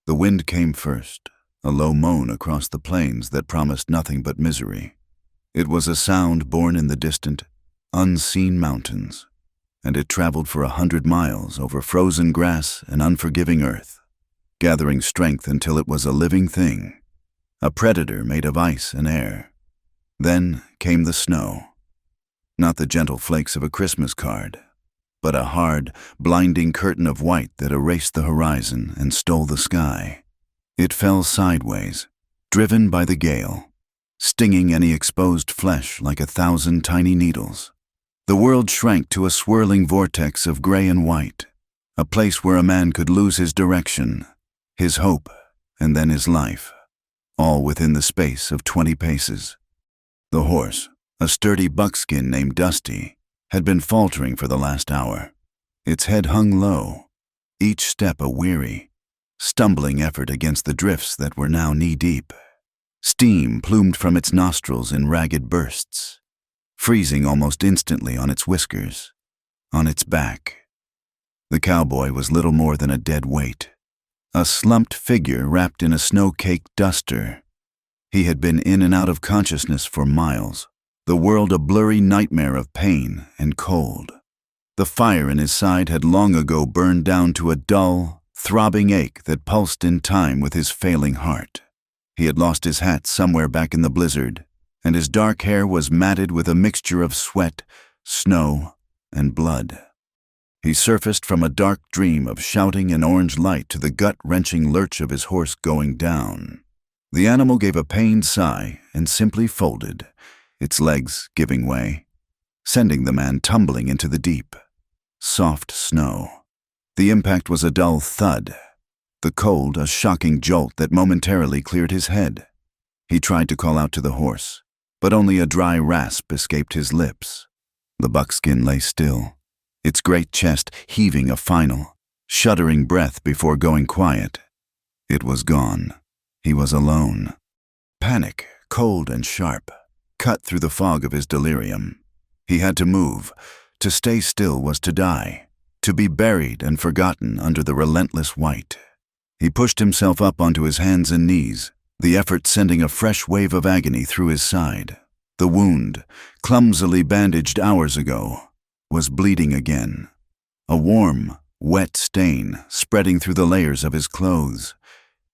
The wind came first, a low moan across the plains that promised nothing but misery. It was a sound born in the distant, unseen mountains, and it traveled for 100 miles over frozen grass and unforgiving earth, gathering strength until it was a living thing, a predator made of ice and air. Then came the snow. Not the gentle flakes of a Christmas card, but a hard, blinding curtain of white that erased the horizon and stole the sky. It fell sideways, driven by the gale, stinging any exposed flesh like 1,000 tiny needles. The world shrank to a swirling vortex of gray and white, a place where a man could lose his direction, his hope, and then his life, all within the space of 20 paces. The horse, a sturdy buckskin named Dusty, had been faltering for the last hour. Its head hung low, each step a weary, stumbling effort against the drifts that were now knee-deep. Steam plumed from its nostrils in ragged bursts, freezing almost instantly on its whiskers, on its back. The cowboy was little more than a dead weight, a slumped figure wrapped in a snow-caked duster. He had been in and out of consciousness for miles, the world a blurry nightmare of pain and cold. The fire in his side had long ago burned down to a dull, throbbing ache that pulsed in time with his failing heart. He had lost his hat somewhere back in the blizzard, and his dark hair was matted with a mixture of sweat, snow, and blood. He surfaced from a dark dream of shouting and orange light to the gut-wrenching lurch of his horse going down. The animal gave a pained sigh and simply folded, its legs giving way, sending the man tumbling into the deep, soft snow. The impact was a dull thud, the cold a shocking jolt that momentarily cleared his head. He tried to call out to the horse, but only a dry rasp escaped his lips. The buckskin lay still, its great chest heaving a final, shuddering breath before going quiet. It was gone. He was alone. Panic, cold and sharp, cut through the fog of his delirium. He had to move. To stay still was to die, to be buried and forgotten under the relentless white. He pushed himself up onto his hands and knees, the effort sending a fresh wave of agony through his side. The wound, clumsily bandaged hours ago, was bleeding again. A warm, wet stain spreading through the layers of his clothes.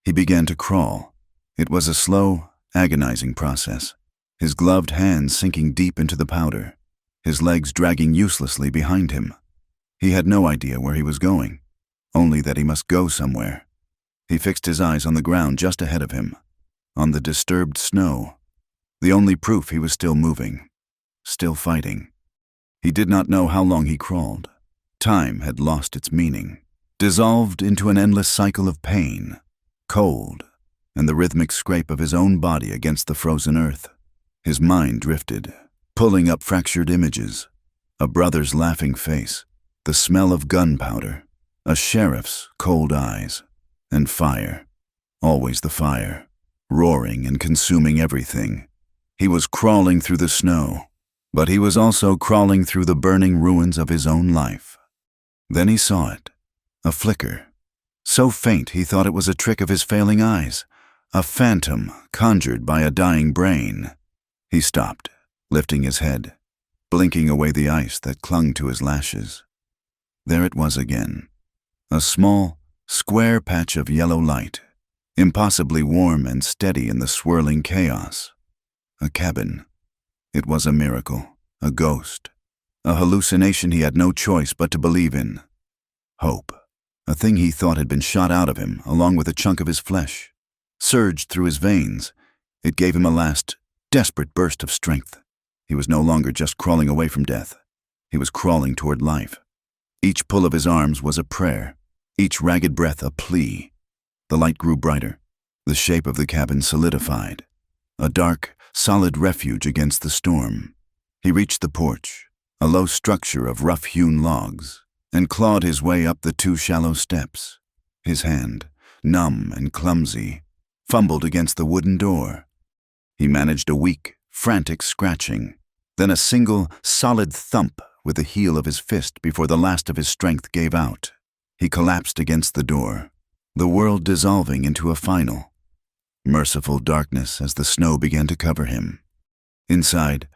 He began to crawl. It was a slow, agonizing process, his gloved hands sinking deep into the powder, his legs dragging uselessly behind him. He had no idea where he was going, only that he must go somewhere. He fixed his eyes on the ground just ahead of him, on the disturbed snow, the only proof he was still moving, still fighting. He did not know how long he crawled. Time had lost its meaning, dissolved into an endless cycle of pain, cold, and the rhythmic scrape of his own body against the frozen earth. His mind drifted, pulling up fractured images, a brother's laughing face, the smell of gunpowder, a sheriff's cold eyes, and fire, always the fire, roaring and consuming everything. He was crawling through the snow, but he was also crawling through the burning ruins of his own life. Then he saw it, a flicker, so faint he thought it was a trick of his failing eyes, a phantom conjured by a dying brain. He stopped, lifting his head, blinking away the ice that clung to his lashes. There it was again, a small, square patch of yellow light, impossibly warm and steady in the swirling chaos. A cabin. It was a miracle, a ghost, a hallucination he had no choice but to believe in. Hope, a thing he thought had been shot out of him along with a chunk of his flesh, surged through his veins. It gave him a last, desperate burst of strength. He was no longer just crawling away from death. He was crawling toward life. Each pull of his arms was a prayer, each ragged breath a plea. The light grew brighter. The shape of the cabin solidified, a dark, solid refuge against the storm. He reached the porch, a low structure of rough-hewn logs, and clawed his way up the 2 shallow steps. His hand, numb and clumsy, fumbled against the wooden door. He managed a weak, frantic scratching, then a single, solid thump with the heel of his fist before the last of his strength gave out. He collapsed against the door, the world dissolving into a final, merciful darkness as the snow began to cover him. Inside,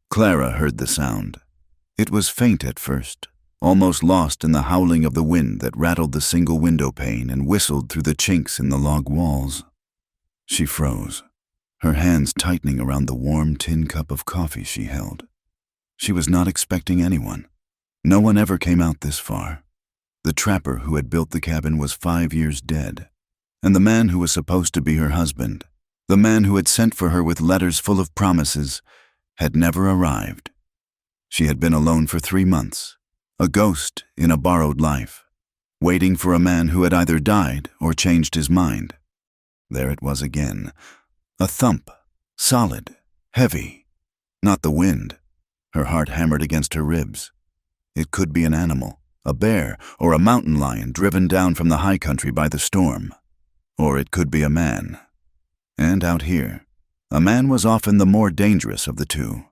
Clara heard the sound. It was faint at first, almost lost in the howling of the wind that rattled the single window pane and whistled through the chinks in the log walls. She froze, her hands tightening around the warm tin cup of coffee she held. She was not expecting anyone. No one ever came out this far. The trapper who had built the cabin was 5 years dead, and the man who was supposed to be her husband, the man who had sent for her with letters full of promises, had never arrived. She had been alone for 3 months, a ghost in a borrowed life, waiting for a man who had either died or changed his mind. There it was again, a thump, solid, heavy. Not the wind. Her heart hammered against her ribs. It could be an animal, a bear or a mountain lion driven down from the high country by the storm. Or it could be a man. And out here, a man was often the more dangerous of the two.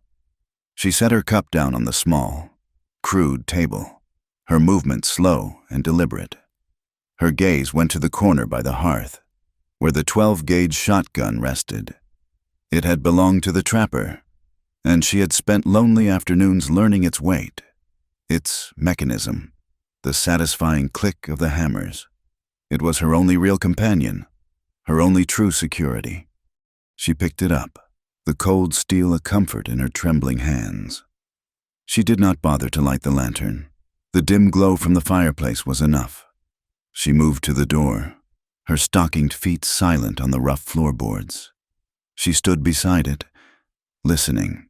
She set her cup down on the small, crude table, her movement slow and deliberate. Her gaze went to the corner by the hearth, where the 12-gauge shotgun rested. It had belonged to the trapper, and she had spent lonely afternoons learning its weight, its mechanism, the satisfying click of the hammers. It was her only real companion, her only true security. She picked it up, the cold steel a comfort in her trembling hands. She did not bother to light the lantern. The dim glow from the fireplace was enough. She moved to the door, her stockinged feet silent on the rough floorboards. She stood beside it, listening.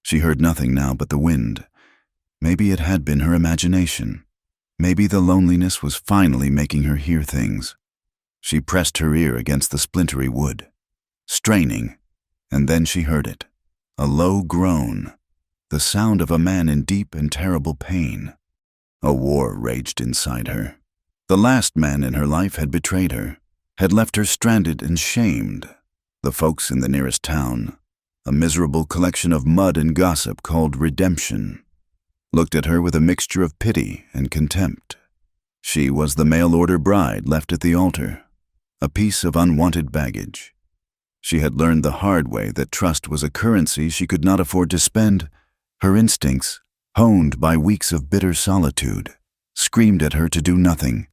She heard nothing now but the wind. Maybe it had been her imagination. Maybe the loneliness was finally making her hear things. She pressed her ear against the splintery wood, straining, and then she heard it, a low groan, the sound of a man in deep and terrible pain. A war raged inside her. The last man in her life had betrayed her, had left her stranded and shamed. The folks in the nearest town, a miserable collection of mud and gossip called redemption, looked at her with a mixture of pity and contempt. She was the mail-order bride left at the altar, a piece of unwanted baggage. She had learned the hard way that trust was a currency she could not afford to spend. Her instincts, honed by weeks of bitter solitude, screamed at her to do nothing.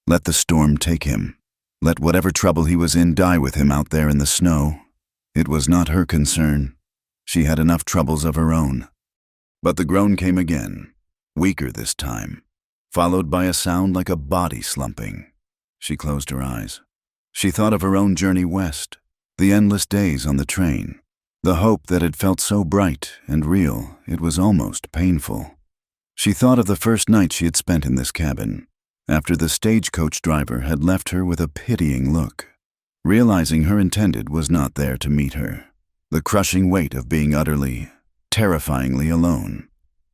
Let the storm take him. Let whatever trouble he was in die with him out there in the snow. It was not her concern. She had enough troubles of her own. But the groan came again, weaker this time, followed by a sound like a body slumping. She closed her eyes. She thought of her own journey west, the endless days on the train, the hope that had felt so bright and real it was almost painful. She thought of the first night she had spent in this cabin, after the stagecoach driver had left her with a pitying look, realizing her intended was not there to meet her. The crushing weight of being utterly, terrifyingly alone.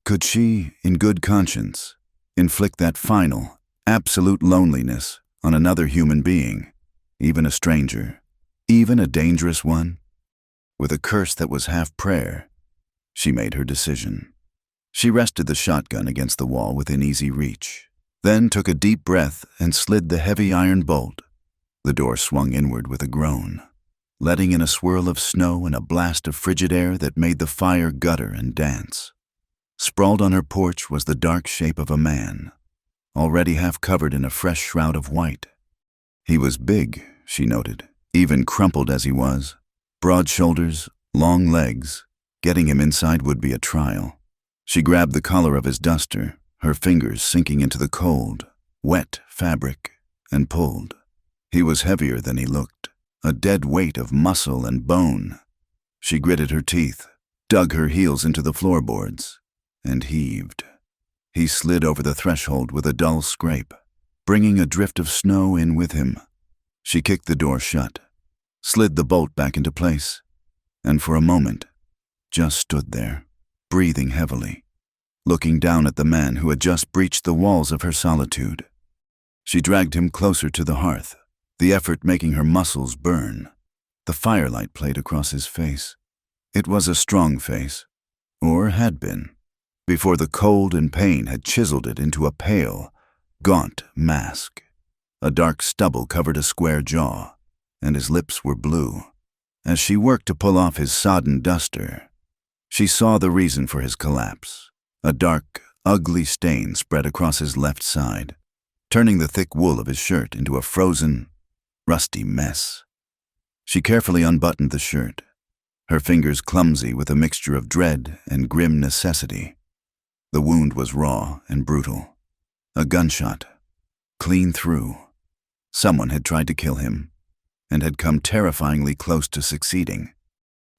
Could she, in good conscience, inflict that final, absolute loneliness on another human being, even a stranger, even a dangerous one? With a curse that was half prayer, she made her decision. She rested the shotgun against the wall within easy reach, then took a deep breath and slid the heavy iron bolt. The door swung inward with a groan, letting in a swirl of snow and a blast of frigid air that made the fire gutter and dance. Sprawled on her porch was the dark shape of a man, already half covered in a fresh shroud of white. He was big, she noted, even crumpled as he was. Broad shoulders, long legs. Getting him inside would be a trial. She grabbed the collar of his duster, her fingers sinking into the cold, wet fabric, and pulled. He was heavier than he looked, a dead weight of muscle and bone. She gritted her teeth, dug her heels into the floorboards, and heaved. He slid over the threshold with a dull scrape, bringing a drift of snow in with him. She kicked the door shut, slid the bolt back into place, and for a moment just stood there, breathing heavily, looking down at the man who had just breached the walls of her solitude. She dragged him closer to the hearth, the effort making her muscles burn. The firelight played across his face. It was a strong face, or had been, before the cold and pain had chiseled it into a pale, gaunt mask. A dark stubble covered a square jaw, and his lips were blue. As she worked to pull off his sodden duster, she saw the reason for his collapse. A dark, ugly stain spread across his left side, turning the thick wool of his shirt into a frozen, rusty mess. She carefully unbuttoned the shirt, her fingers clumsy with a mixture of dread and grim necessity. The wound was raw and brutal. A gunshot, clean through. Someone had tried to kill him, and had come terrifyingly close to succeeding.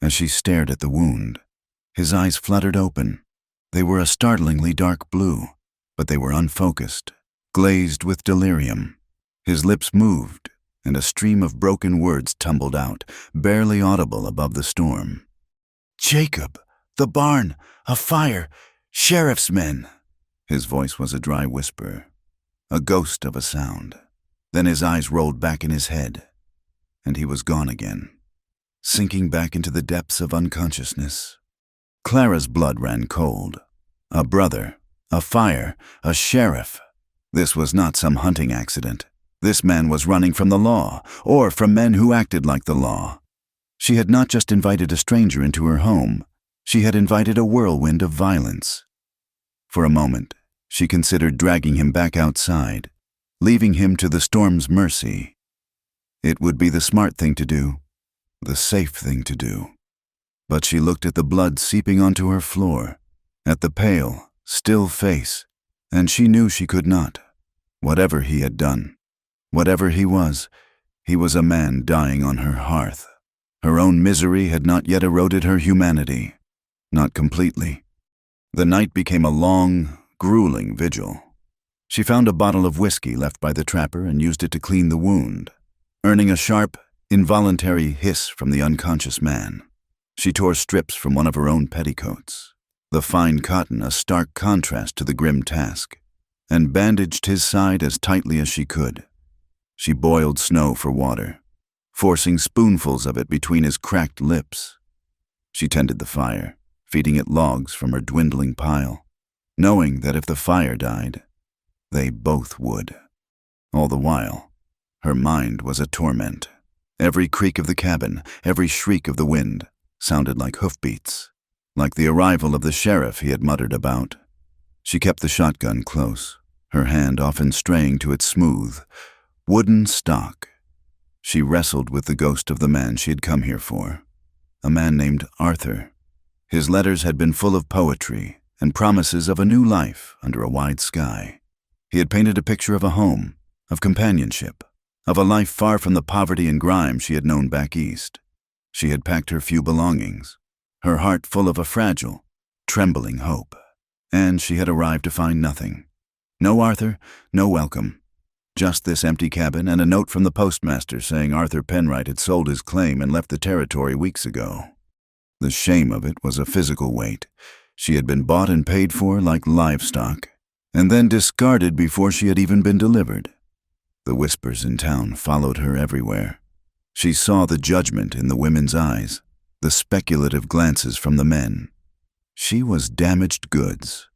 As she stared at the wound, his eyes fluttered open. They were a startlingly dark blue, but they were unfocused, glazed with delirium. His lips moved, and a stream of broken words tumbled out, barely audible above the storm. "Jacob, the barn, a fire, sheriff's men." His voice was a dry whisper, a ghost of a sound. Then his eyes rolled back in his head, and he was gone again, sinking back into the depths of unconsciousness. Clara's blood ran cold. A brother, a fire, a sheriff. This was not some hunting accident. This man was running from the law, or from men who acted like the law. She had not just invited a stranger into her home, she had invited a whirlwind of violence. For a moment, she considered dragging him back outside, leaving him to the storm's mercy. It would be the smart thing to do, the safe thing to do. But she looked at the blood seeping onto her floor, at the pale, still face, and she knew she could not. Whatever he had done, whatever he was a man dying on her hearth. Her own misery had not yet eroded her humanity, not completely. The night became a long, grueling vigil. She found a bottle of whiskey left by the trapper and used it to clean the wound, earning a sharp, involuntary hiss from the unconscious man. She tore strips from one of her own petticoats, the fine cotton a stark contrast to the grim task, and bandaged his side as tightly as she could. She boiled snow for water, forcing spoonfuls of it between his cracked lips. She tended the fire, feeding it logs from her dwindling pile, knowing that if the fire died, they both would. All the while, her mind was a torment. Every creak of the cabin, every shriek of the wind, sounded like hoofbeats, like the arrival of the sheriff he had muttered about. She kept the shotgun close, her hand often straying to its smooth, wooden stock. She wrestled with the ghost of the man she had come here for, a man named Arthur. His letters had been full of poetry and promises of a new life under a wide sky. He had painted a picture of a home, of companionship, of a life far from the poverty and grime she had known back east. She had packed her few belongings, her heart full of a fragile, trembling hope. And she had arrived to find nothing. No Arthur, no welcome. Just this empty cabin and a note from the postmaster saying Arthur Penwright had sold his claim and left the territory weeks ago. The shame of it was a physical weight. She had been bought and paid for like livestock, and then discarded before she had even been delivered. The whispers in town followed her everywhere. She saw the judgment in the women's eyes, the speculative glances from the men. She was damaged goods.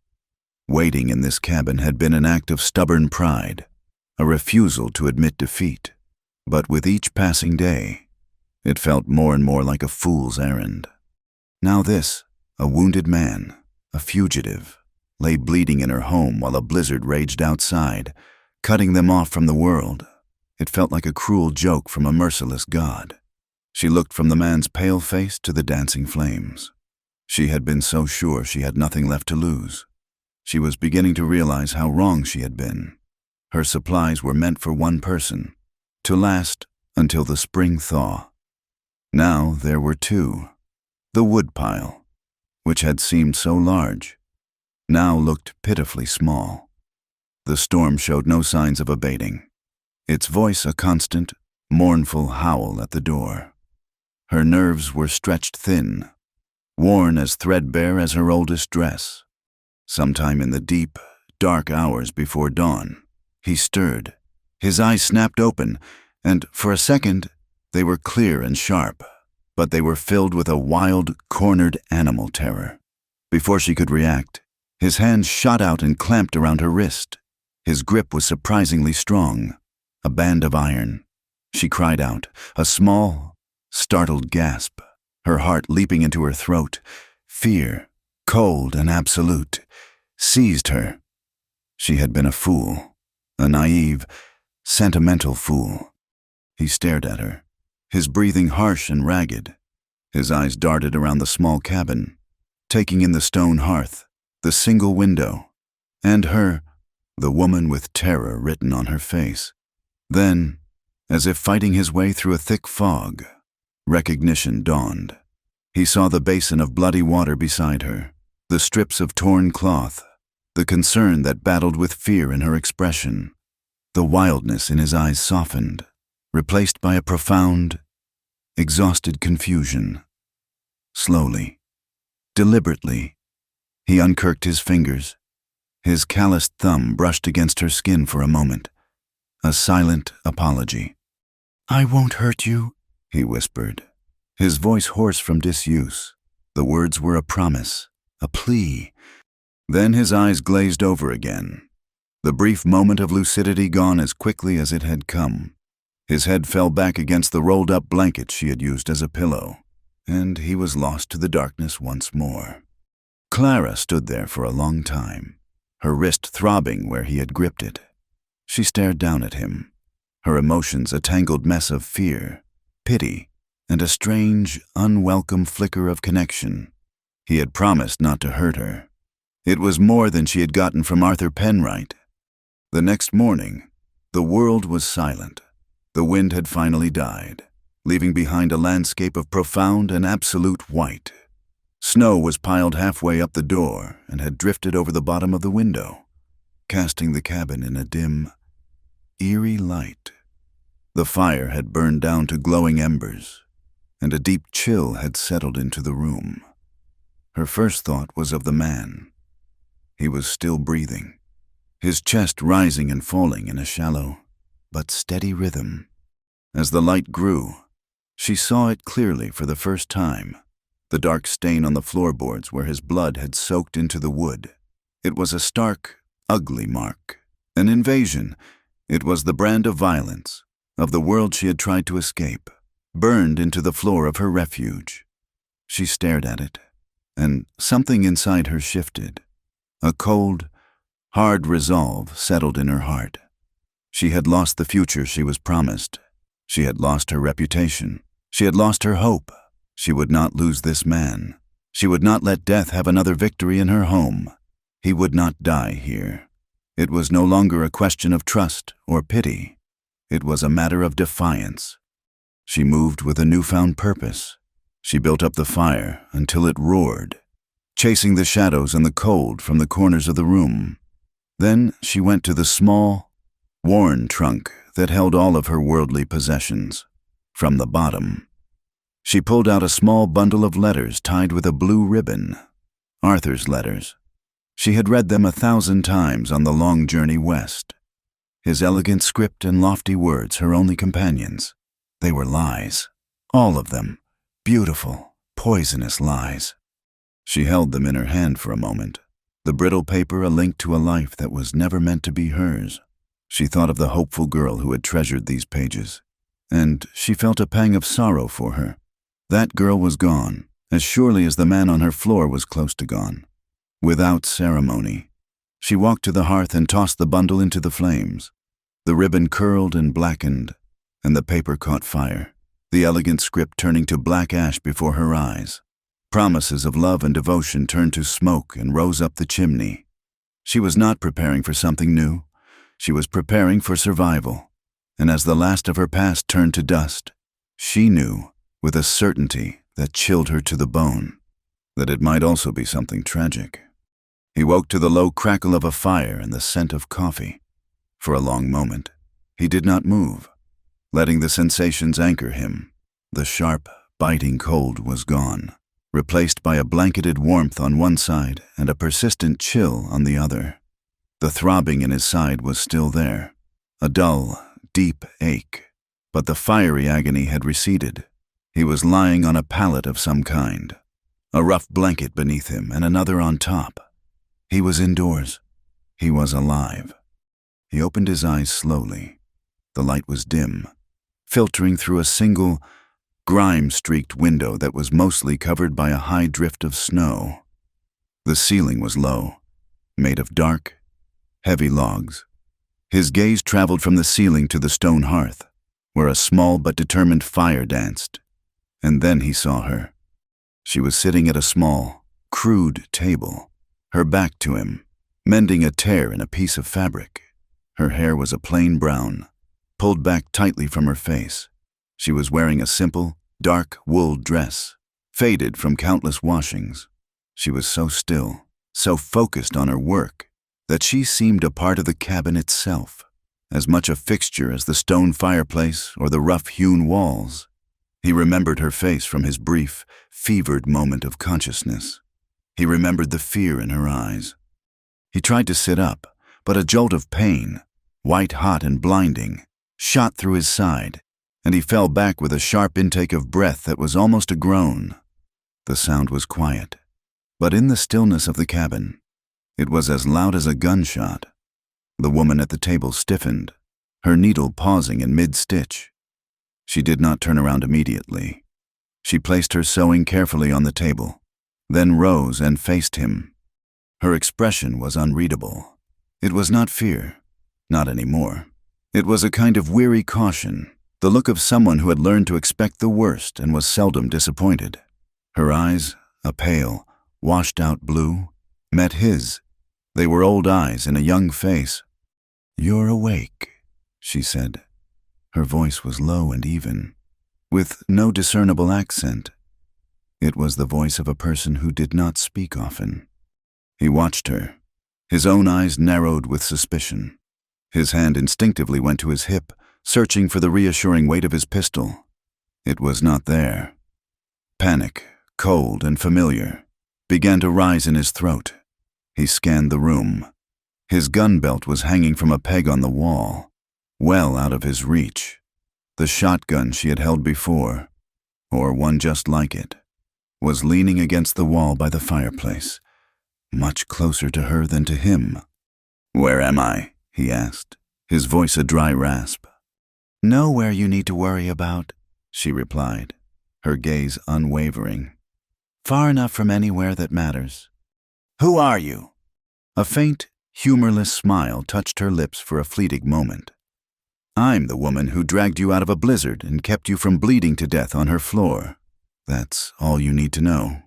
Waiting in this cabin had been an act of stubborn pride, a refusal to admit defeat. But with each passing day, it felt more and more like a fool's errand. Now this, a wounded man, a fugitive, lay bleeding in her home while a blizzard raged outside, cutting them off from the world. It felt like a cruel joke from a merciless God. She looked from the man's pale face to the dancing flames. She had been so sure she had nothing left to lose. She was beginning to realize how wrong she had been. Her supplies were meant for one person, to last until the spring thaw. Now there were two. The woodpile, which had seemed so large, now looked pitifully small. The storm showed no signs of abating, its voice a constant, mournful howl at the door. Her nerves were stretched thin, worn as threadbare as her oldest dress. Sometime in the deep, dark hours before dawn, he stirred. His eyes snapped open, and for a second they were clear and sharp, but they were filled with a wild, cornered animal terror. Before she could react, his hands shot out and clamped around her wrist. His grip was surprisingly strong. a band of iron. She cried out, a small, startled gasp, her heart leaping into her throat. Fear, cold and absolute, seized her. She had been a fool, a naive, sentimental fool. He stared at her, his breathing harsh and ragged. His eyes darted around the small cabin, taking in the stone hearth, the single window, and her, the woman with terror written on her face. Then, as if fighting his way through a thick fog, recognition dawned. He saw the basin of bloody water beside her, the strips of torn cloth, the concern that battled with fear in her expression. The wildness in his eyes softened, replaced by a profound, exhausted confusion. Slowly, deliberately, he uncurked his fingers. His calloused thumb brushed against her skin for a moment, a silent apology. "I won't hurt you," he whispered, his voice hoarse from disuse. The words were a promise, a plea. Then his eyes glazed over again, the brief moment of lucidity gone as quickly as it had come. His head fell back against the rolled-up blanket she had used as a pillow, and he was lost to the darkness once more. Clara stood there for a long time, her wrist throbbing where he had gripped it. She stared down at him, her emotions a tangled mess of fear, pity, and a strange, unwelcome flicker of connection. He had promised not to hurt her. It was more than she had gotten from Arthur Penwright. The next morning, the world was silent. The wind had finally died, leaving behind a landscape of profound and absolute white. Snow was piled halfway up the door and had drifted over the bottom of the window, casting the cabin in a dim, eerie light. The fire had burned down to glowing embers, and a deep chill had settled into the room. Her first thought was of the man. He was still breathing, his chest rising and falling in a shallow but steady rhythm. As the light grew, she saw it clearly for the first time, the dark stain on the floorboards where his blood had soaked into the wood. It was a stark, ugly mark, an invasion. It was the brand of violence, of the world she had tried to escape, burned into the floor of her refuge. She stared at it, and something inside her shifted. A cold, hard resolve settled in her heart. She had lost the future she was promised. She had lost her reputation. She had lost her hope. She would not lose this man. She would not let death have another victory in her home. He would not die here. It was no longer a question of trust or pity. It was a matter of defiance. She moved with a newfound purpose. She built up the fire until it roared, chasing the shadows and the cold from the corners of the room. Then she went to the small, worn trunk that held all of her worldly possessions. From the bottom, she pulled out a small bundle of letters tied with a blue ribbon. Arthur's letters. She had read them 1,000 times on the long journey west. His elegant script and lofty words her only companions. They were lies. All of them. Beautiful, poisonous lies. She held them in her hand for a moment, the brittle paper a link to a life that was never meant to be hers. She thought of the hopeful girl who had treasured these pages, and she felt a pang of sorrow for her. That girl was gone, as surely as the man on her floor was close to gone. Without ceremony, she walked to the hearth and tossed the bundle into the flames. The ribbon curled and blackened, and the paper caught fire, the elegant script turning to black ash before her eyes. Promises of love and devotion turned to smoke and rose up the chimney. She was not preparing for something new. She was preparing for survival. And as the last of her past turned to dust, she knew, with a certainty that chilled her to the bone, that it might also be something tragic. He woke to the low crackle of a fire and the scent of coffee. For a long moment, he did not move, letting the sensations anchor him. The sharp, biting cold was gone, replaced by a blanketed warmth on one side and a persistent chill on the other. The throbbing in his side was still there, a dull, deep ache, but the fiery agony had receded. He was lying on a pallet of some kind, a rough blanket beneath him and another on top. He was indoors. He was alive. He opened his eyes slowly. The light was dim, filtering through a single, grime-streaked window that was mostly covered by a high drift of snow. The ceiling was low, made of dark, heavy logs. His gaze traveled from the ceiling to the stone hearth, where a small but determined fire danced. And then he saw her. She was sitting at a small, crude table, her back to him, mending a tear in a piece of fabric. Her hair was a plain brown, pulled back tightly from her face. She was wearing a simple, dark wool dress, faded from countless washings. She was so still, so focused on her work, that she seemed a part of the cabin itself, as much a fixture as the stone fireplace or the rough-hewn walls. He remembered her face from his brief, fevered moment of consciousness. He remembered the fear in her eyes. He tried to sit up, but a jolt of pain, white-hot and blinding, shot through his side, and he fell back with a sharp intake of breath that was almost a groan. The sound was quiet, but in the stillness of the cabin, it was as loud as a gunshot. The woman at the table stiffened, her needle pausing in mid-stitch. She did not turn around immediately. She placed her sewing carefully on the table, then rose and faced him. Her expression was unreadable. It was not fear, not anymore. It was a kind of weary caution, the look of someone who had learned to expect the worst and was seldom disappointed. Her eyes, a pale, washed-out blue, met his. They were old eyes in a young face. "You're awake," she said. Her voice was low and even, with no discernible accent. It was the voice of a person who did not speak often. He watched her. His own eyes narrowed with suspicion. His hand instinctively went to his hip, searching for the reassuring weight of his pistol. It was not there. Panic, cold and familiar, began to rise in his throat. He scanned the room. His gun belt was hanging from a peg on the wall, well out of his reach. The shotgun she had held before, or one just like it, was leaning against the wall by the fireplace, much closer to her than to him. "Where am I?" he asked, his voice a dry rasp. "Nowhere you need to worry about," she replied, her gaze unwavering. "Far enough from anywhere that matters." "Who are you?" A faint, humorless smile touched her lips for a fleeting moment. "I'm the woman who dragged you out of a blizzard and kept you from bleeding to death on her floor. That's all you need to know."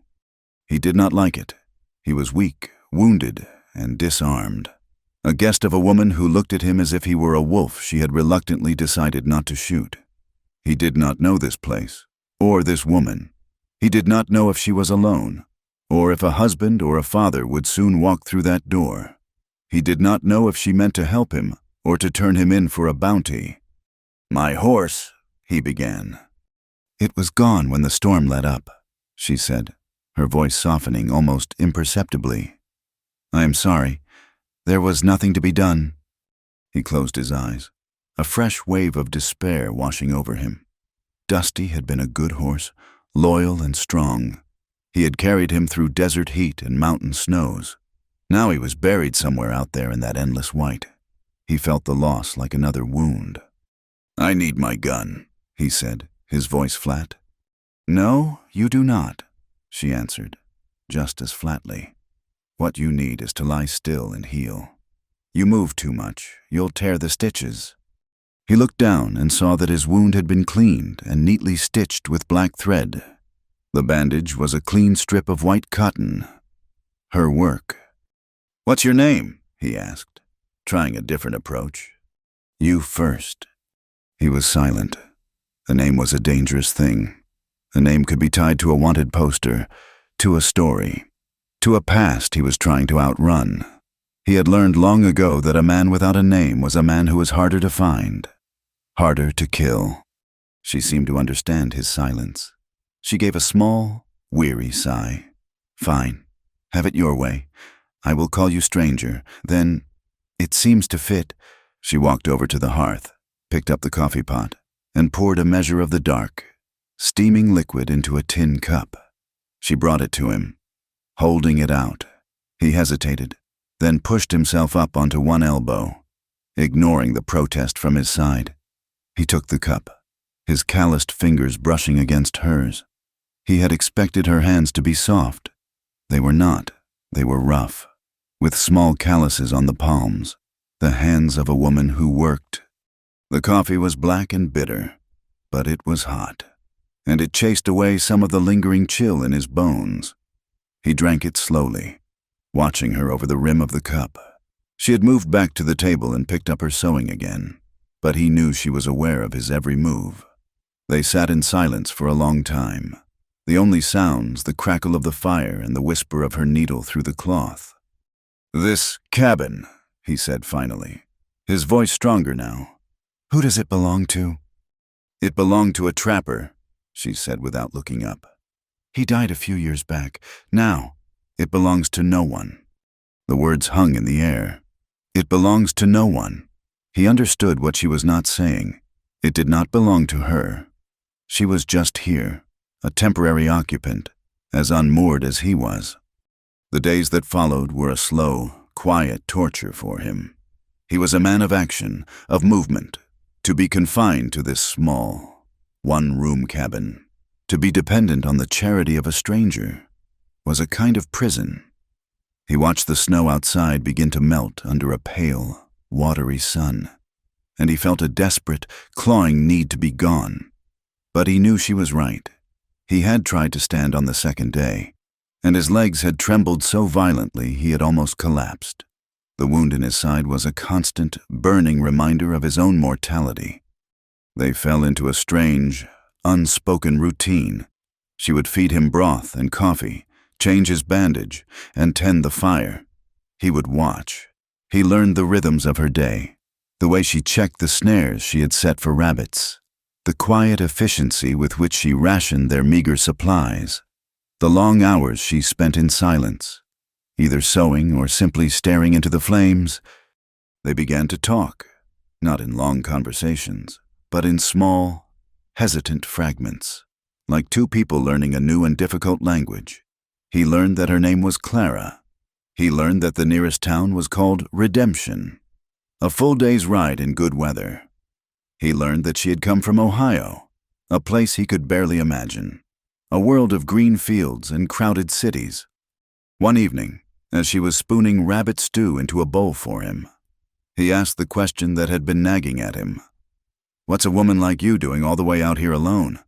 He did not like it. He was weak, wounded, and disarmed. A guest of a woman who looked at him as if he were a wolf she had reluctantly decided not to shoot. He did not know this place, or this woman. He did not know if she was alone, or if a husband or a father would soon walk through that door. He did not know if she meant to help him or to turn him in for a bounty. "My horse," he began. "It was gone when the storm let up," she said, her voice softening almost imperceptibly. "I am sorry. There was nothing to be done." He closed his eyes, a fresh wave of despair washing over him. Dusty had been a good horse, loyal and strong. He had carried him through desert heat and mountain snows. Now he was buried somewhere out there in that endless white. He felt the loss like another wound. "I need my gun," he said, his voice flat. "No, you do not," she answered, just as flatly. "What you need is to lie still and heal. You move too much, you'll tear the stitches." He looked down and saw that his wound had been cleaned and neatly stitched with black thread. The bandage was a clean strip of white cotton. Her work. "What's your name?" he asked, trying a different approach. "You first." He was silent. A name was a dangerous thing. A name could be tied to a wanted poster, to a story, to a past he was trying to outrun. He had learned long ago that a man without a name was a man who was harder to find, harder to kill. She seemed to understand his silence. She gave a small, weary sigh. "Fine. Have it your way. I will call you stranger. Then, it seems to fit." She walked over to the hearth, picked up the coffee pot, and poured a measure of the dark, steaming liquid into a tin cup. She brought it to him, holding it out. He hesitated, then pushed himself up onto one elbow, ignoring the protest from his side. He took the cup, his calloused fingers brushing against hers. He had expected her hands to be soft. They were not. They were rough, with small calluses on the palms, the hands of a woman who worked. The coffee was black and bitter, but it was hot, and it chased away some of the lingering chill in his bones. He drank it slowly, watching her over the rim of the cup. She had moved back to the table and picked up her sewing again, but he knew she was aware of his every move. They sat in silence for a long time, the only sounds the crackle of the fire and the whisper of her needle through the cloth. "This cabin," he said finally, his voice stronger now. "Who does it belong to?" "It belonged to a trapper," she said without looking up. "He died a few years back. Now, it belongs to no one." The words hung in the air. It belongs to no one. He understood what she was not saying. It did not belong to her. She was just here, a temporary occupant, as unmoored as he was. The days that followed were a slow, quiet torture for him. He was a man of action, of movement. To be confined to this small, one-room cabin, to be dependent on the charity of a stranger, was a kind of prison. He watched the snow outside begin to melt under a pale, watery sun, and he felt a desperate, clawing need to be gone. But he knew she was right. He had tried to stand on the second day, and his legs had trembled so violently he had almost collapsed. The wound in his side was a constant, burning reminder of his own mortality. They fell into a strange, unspoken routine. She would feed him broth and coffee, change his bandage, and tend the fire. He would watch. He learned the rhythms of her day, the way she checked the snares she had set for rabbits, the quiet efficiency with which she rationed their meager supplies, the long hours she spent in silence, either sewing or simply staring into the flames. They began to talk, not in long conversations, but in small, hesitant fragments, like two people learning a new and difficult language. He learned that her name was Clara. He learned that the nearest town was called Redemption, a full day's ride in good weather. He learned that she had come from Ohio, a place he could barely imagine, a world of green fields and crowded cities. One evening, as she was spooning rabbit stew into a bowl for him, he asked the question that had been nagging at him. "What's a woman like you doing all the way out here alone?"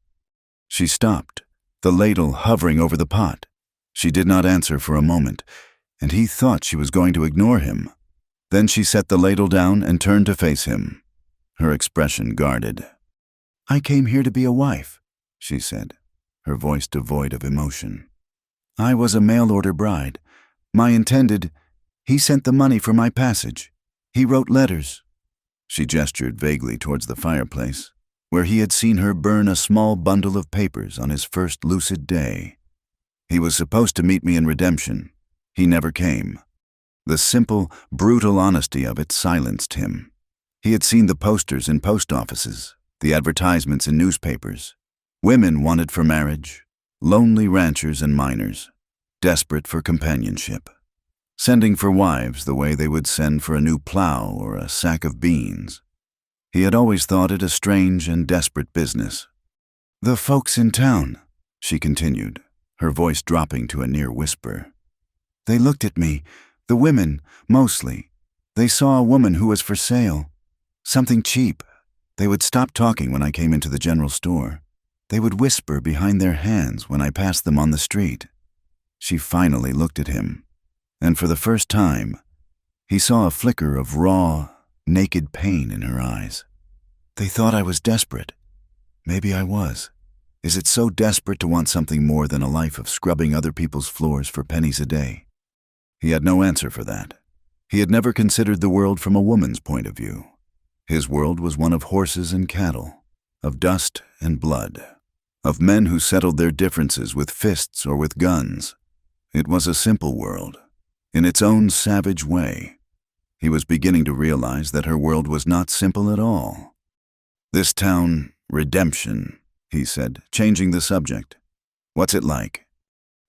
She stopped, the ladle hovering over the pot. She did not answer for a moment, and he thought she was going to ignore him. Then she set the ladle down and turned to face him, her expression guarded. "I came here to be a wife," she said, her voice devoid of emotion. "I was a mail-order bride. My intended, he sent the money for my passage. He wrote letters." She gestured vaguely towards the fireplace, where he had seen her burn a small bundle of papers on his first lucid day. "He was supposed to meet me in Redemption. He never came." The simple, brutal honesty of it silenced him. He had seen the posters in post offices, the advertisements in newspapers. Women wanted for marriage, lonely ranchers and miners, desperate for companionship, sending for wives the way they would send for a new plow or a sack of beans. He had always thought it a strange and desperate business. "The folks in town," she continued, her voice dropping to a near whisper. "They looked at me, the women, mostly. They saw a woman who was for sale, something cheap. They would stop talking when I came into the general store. They would whisper behind their hands when I passed them on the street." She finally looked at him, and for the first time, he saw a flicker of raw, naked pain in her eyes. "They thought I was desperate. Maybe I was. Is it so desperate to want something more than a life of scrubbing other people's floors for pennies a day?" He had no answer for that. He had never considered the world from a woman's point of view. His world was one of horses and cattle, of dust and blood, of men who settled their differences with fists or with guns. It was a simple world, in its own savage way. He was beginning to realize that her world was not simple at all. "This town, Redemption," he said, changing the subject. "What's it like?"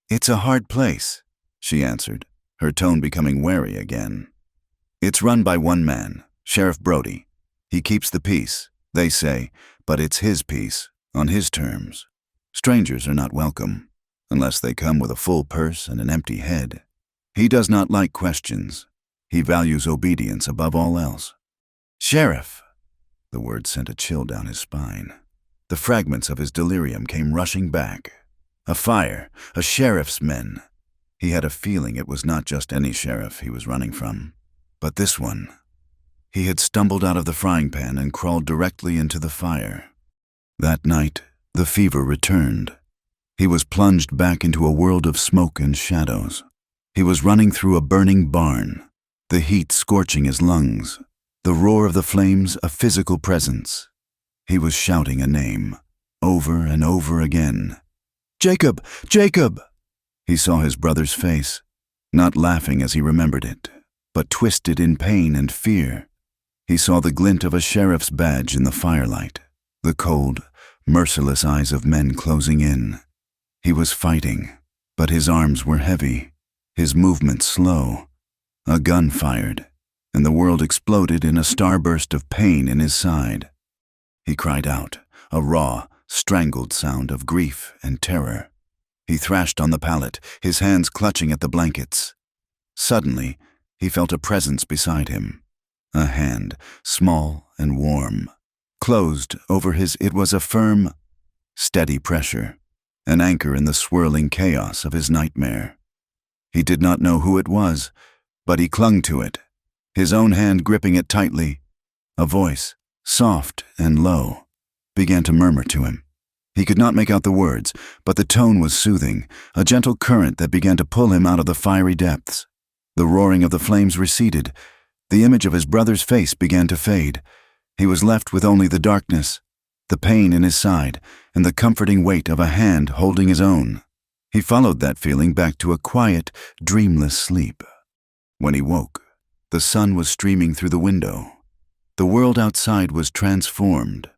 "It's a hard place," she answered, her tone becoming wary again. "It's run by one man, Sheriff Brody. He keeps the peace, they say, but it's his peace, on his terms. Strangers are not welcome, unless they come with a full purse and an empty head. He does not like questions. He values obedience above all else. Sheriff! The word sent a chill down his spine. The fragments of his delirium came rushing back. A fire, a sheriff's men. He had a feeling it was not just any sheriff he was running from, but this one. He had stumbled out of the frying pan and crawled directly into the fire. That night, the fever returned. He was plunged back into a world of smoke and shadows. He was running through a burning barn, the heat scorching his lungs, the roar of the flames a physical presence. He was shouting a name, over and over again. Jacob! Jacob! He saw his brother's face, not laughing as he remembered it, but twisted in pain and fear. He saw the glint of a sheriff's badge in the firelight, the cold, merciless eyes of men closing in. He was fighting, but his arms were heavy, his movements slow. A gun fired, and the world exploded in a starburst of pain in his side. He cried out, a raw, strangled sound of grief and terror. He thrashed on the pallet, his hands clutching at the blankets. Suddenly, he felt a presence beside him. A hand, small and warm, closed over his. It was a firm, steady pressure, an anchor in the swirling chaos of his nightmare. He did not know who it was, but he clung to it, his own hand gripping it tightly. A voice, soft and low, began to murmur to him. He could not make out the words, but the tone was soothing, a gentle current that began to pull him out of the fiery depths. The roaring of the flames receded. The image of his brother's face began to fade. He was left with only the darkness, the pain in his side, and the comforting weight of a hand holding his own. He followed that feeling back to a quiet, dreamless sleep. When he woke, the sun was streaming through the window. The world outside was transformed.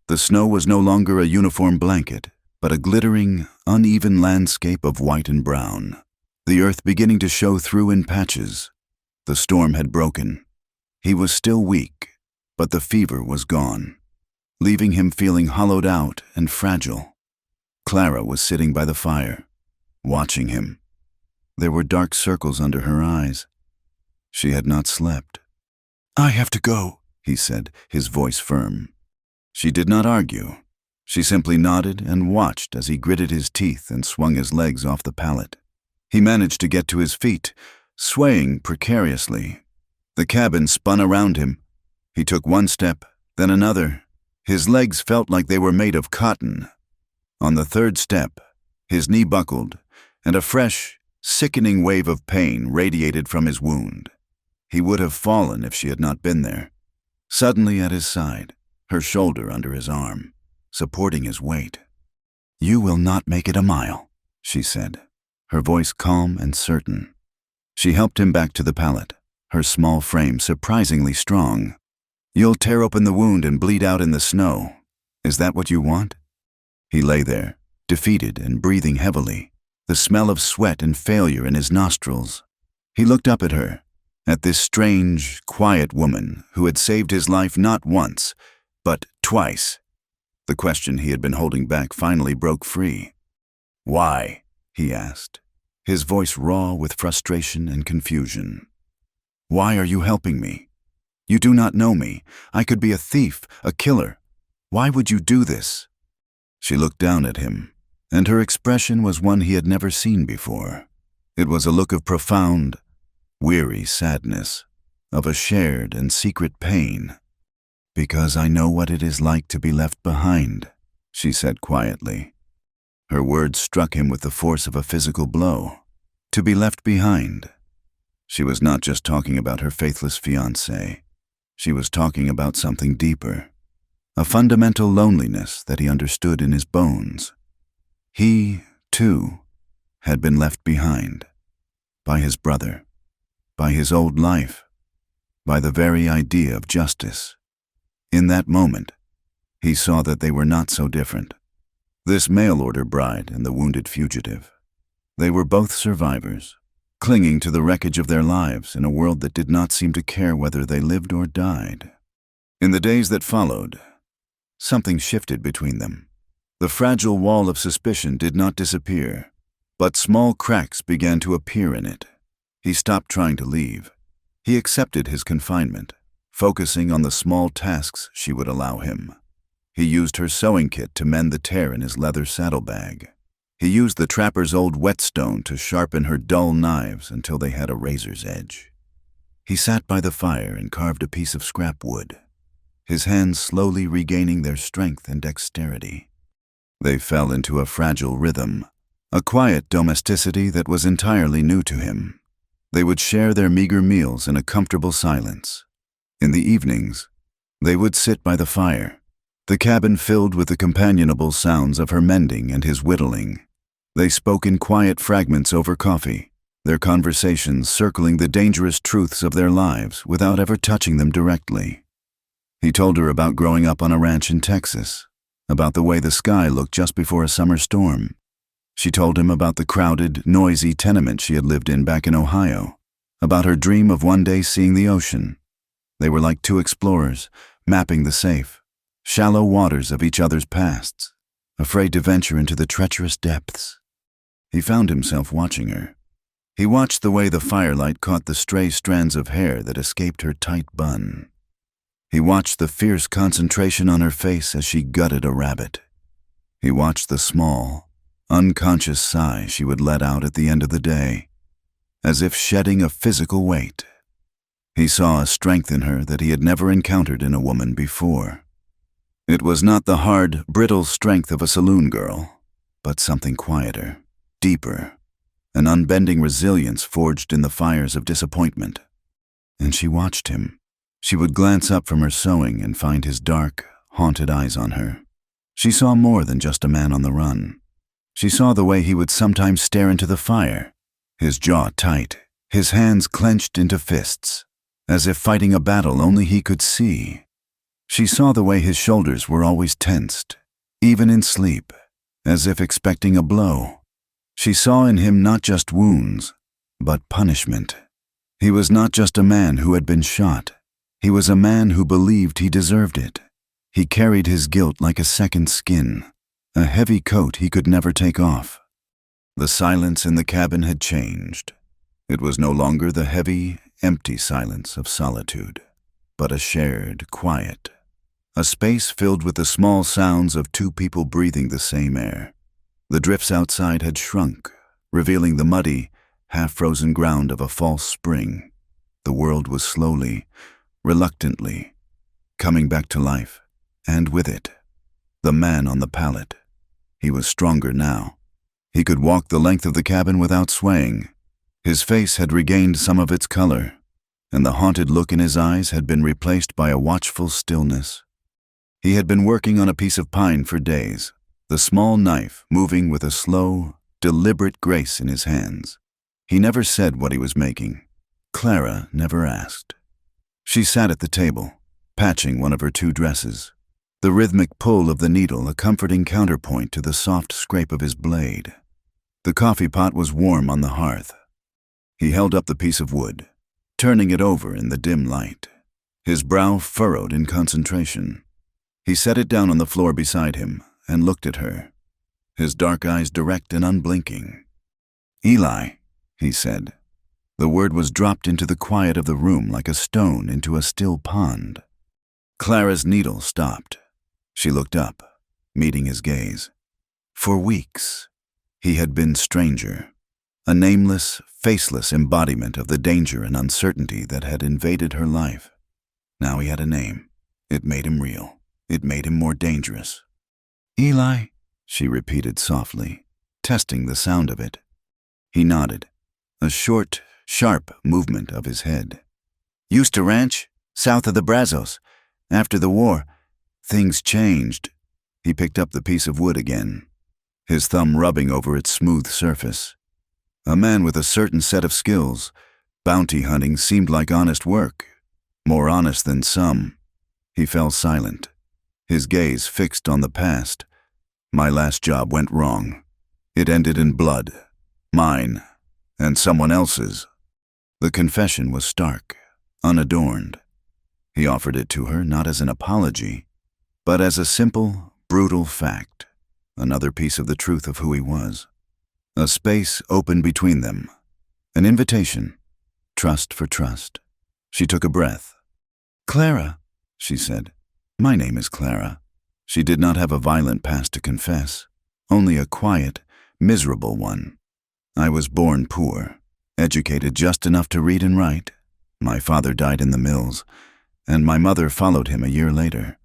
The snow was no longer a uniform blanket, but a glittering, uneven landscape of white and brown, the earth beginning to show through in patches. The storm had broken. He was still weak, but the fever was gone, leaving him feeling hollowed out and fragile. Clara was sitting by the fire, watching him. There were dark circles under her eyes. She had not slept. "I have to go," he said, his voice firm. She did not argue. She simply nodded and watched as he gritted his teeth and swung his legs off the pallet. He managed to get to his feet, swaying precariously. The cabin spun around him. He took one step, then another. His legs felt like they were made of cotton. On the third step, his knee buckled, and a fresh, sickening wave of pain radiated from his wound. He would have fallen if she had not been there. Suddenly at his side, her shoulder under his arm, supporting his weight. "You will not make it a mile," she said, her voice calm and certain. She helped him back to the pallet, her small frame surprisingly strong. "You'll tear open the wound and bleed out in the snow. Is that what you want?" He lay there, defeated and breathing heavily, the smell of sweat and failure in his nostrils. He looked up at her, at this strange, quiet woman who had saved his life not once, but twice. The question he had been holding back finally broke free. "Why?" he asked, his voice raw with frustration and confusion. "Why are you helping me? You do not know me. I could be a thief, a killer. Why would you do this?" She looked down at him, and her expression was one he had never seen before. It was a look of profound, weary sadness, of a shared and secret pain. "Because I know what it is like to be left behind," she said quietly. Her words struck him with the force of a physical blow. To be left behind. She was not just talking about her faithless fiancé. She was talking about something deeper, a fundamental loneliness that he understood in his bones. He, too, had been left behind. By his brother. By his old life. By the very idea of justice. In that moment, he saw that they were not so different. This mail-order bride and the wounded fugitive. They were both survivors, clinging to the wreckage of their lives in a world that did not seem to care whether they lived or died. In the days that followed, something shifted between them. The fragile wall of suspicion did not disappear, but small cracks began to appear in it. He stopped trying to leave. He accepted his confinement, focusing on the small tasks she would allow him. He used her sewing kit to mend the tear in his leather saddlebag. He used the trapper's old whetstone to sharpen her dull knives until they had a razor's edge. He sat by the fire and carved a piece of scrap wood, his hands slowly regaining their strength and dexterity. They fell into a fragile rhythm, a quiet domesticity that was entirely new to him. They would share their meager meals in a comfortable silence. In the evenings, they would sit by the fire, the cabin filled with the companionable sounds of her mending and his whittling. They spoke in quiet fragments over coffee, their conversations circling the dangerous truths of their lives without ever touching them directly. He told her about growing up on a ranch in Texas, about the way the sky looked just before a summer storm. She told him about the crowded, noisy tenement she had lived in back in Ohio, about her dream of one day seeing the ocean. They were like two explorers, mapping the safe, shallow waters of each other's pasts, afraid to venture into the treacherous depths. He found himself watching her. He watched the way the firelight caught the stray strands of hair that escaped her tight bun. He watched the fierce concentration on her face as she gutted a rabbit. He watched the small, unconscious sigh she would let out at the end of the day, as if shedding a physical weight. He saw a strength in her that he had never encountered in a woman before. It was not the hard, brittle strength of a saloon girl, but something quieter, deeper, an unbending resilience forged in the fires of disappointment. And she watched him. She would glance up from her sewing and find his dark, haunted eyes on her. She saw more than just a man on the run. She saw the way he would sometimes stare into the fire, his jaw tight, his hands clenched into fists, as if fighting a battle only he could see. She saw the way his shoulders were always tensed, even in sleep, as if expecting a blow. She saw in him not just wounds, but punishment. He was not just a man who had been shot. He was a man who believed he deserved it. He carried his guilt like a second skin, a heavy coat he could never take off. The silence in the cabin had changed. It was no longer the heavy, empty silence of solitude, but a shared quiet, a space filled with the small sounds of two people breathing the same air. The drifts outside had shrunk, revealing the muddy, half-frozen ground of a false spring. The world was slowly, reluctantly, coming back to life, and with it, the man on the pallet. He was stronger now. He could walk the length of the cabin without swaying. His face had regained some of its color, and the haunted look in his eyes had been replaced by a watchful stillness. He had been working on a piece of pine for days, the small knife moving with a slow, deliberate grace in his hands. He never said what he was making. Clara never asked. She sat at the table, patching one of her two dresses, the rhythmic pull of the needle a comforting counterpoint to the soft scrape of his blade. The coffee pot was warm on the hearth. He held up the piece of wood, turning it over in the dim light, his brow furrowed in concentration. He set it down on the floor beside him and looked at her, his dark eyes direct and unblinking. "Eli," he said. The word was dropped into the quiet of the room like a stone into a still pond. Clara's needle stopped. She looked up, meeting his gaze. For weeks, he had been stranger, a nameless, faceless embodiment of the danger and uncertainty that had invaded her life. Now he had a name. It made him real. It made him more dangerous. "Eli," she repeated softly, testing the sound of it. He nodded, a short, sharp movement of his head. "Used to ranch, south of the Brazos. After the war, things changed." He picked up the piece of wood again, his thumb rubbing over its smooth surface. A man with a certain set of skills. Bounty hunting seemed like honest work, more honest than some. He fell silent, his gaze fixed on the past. "My last job went wrong. It ended in blood, mine, and someone else's." The confession was stark, unadorned. He offered it to her not as an apology, but as a simple, brutal fact, another piece of the truth of who he was. A space opened between them, an invitation, trust for trust. She took a breath. "Clara," she said. "My name is Clara." She did not have a violent past to confess, only a quiet, miserable one. "I was born poor, educated just enough to read and write. My father died in the mills, and my mother followed him a year later.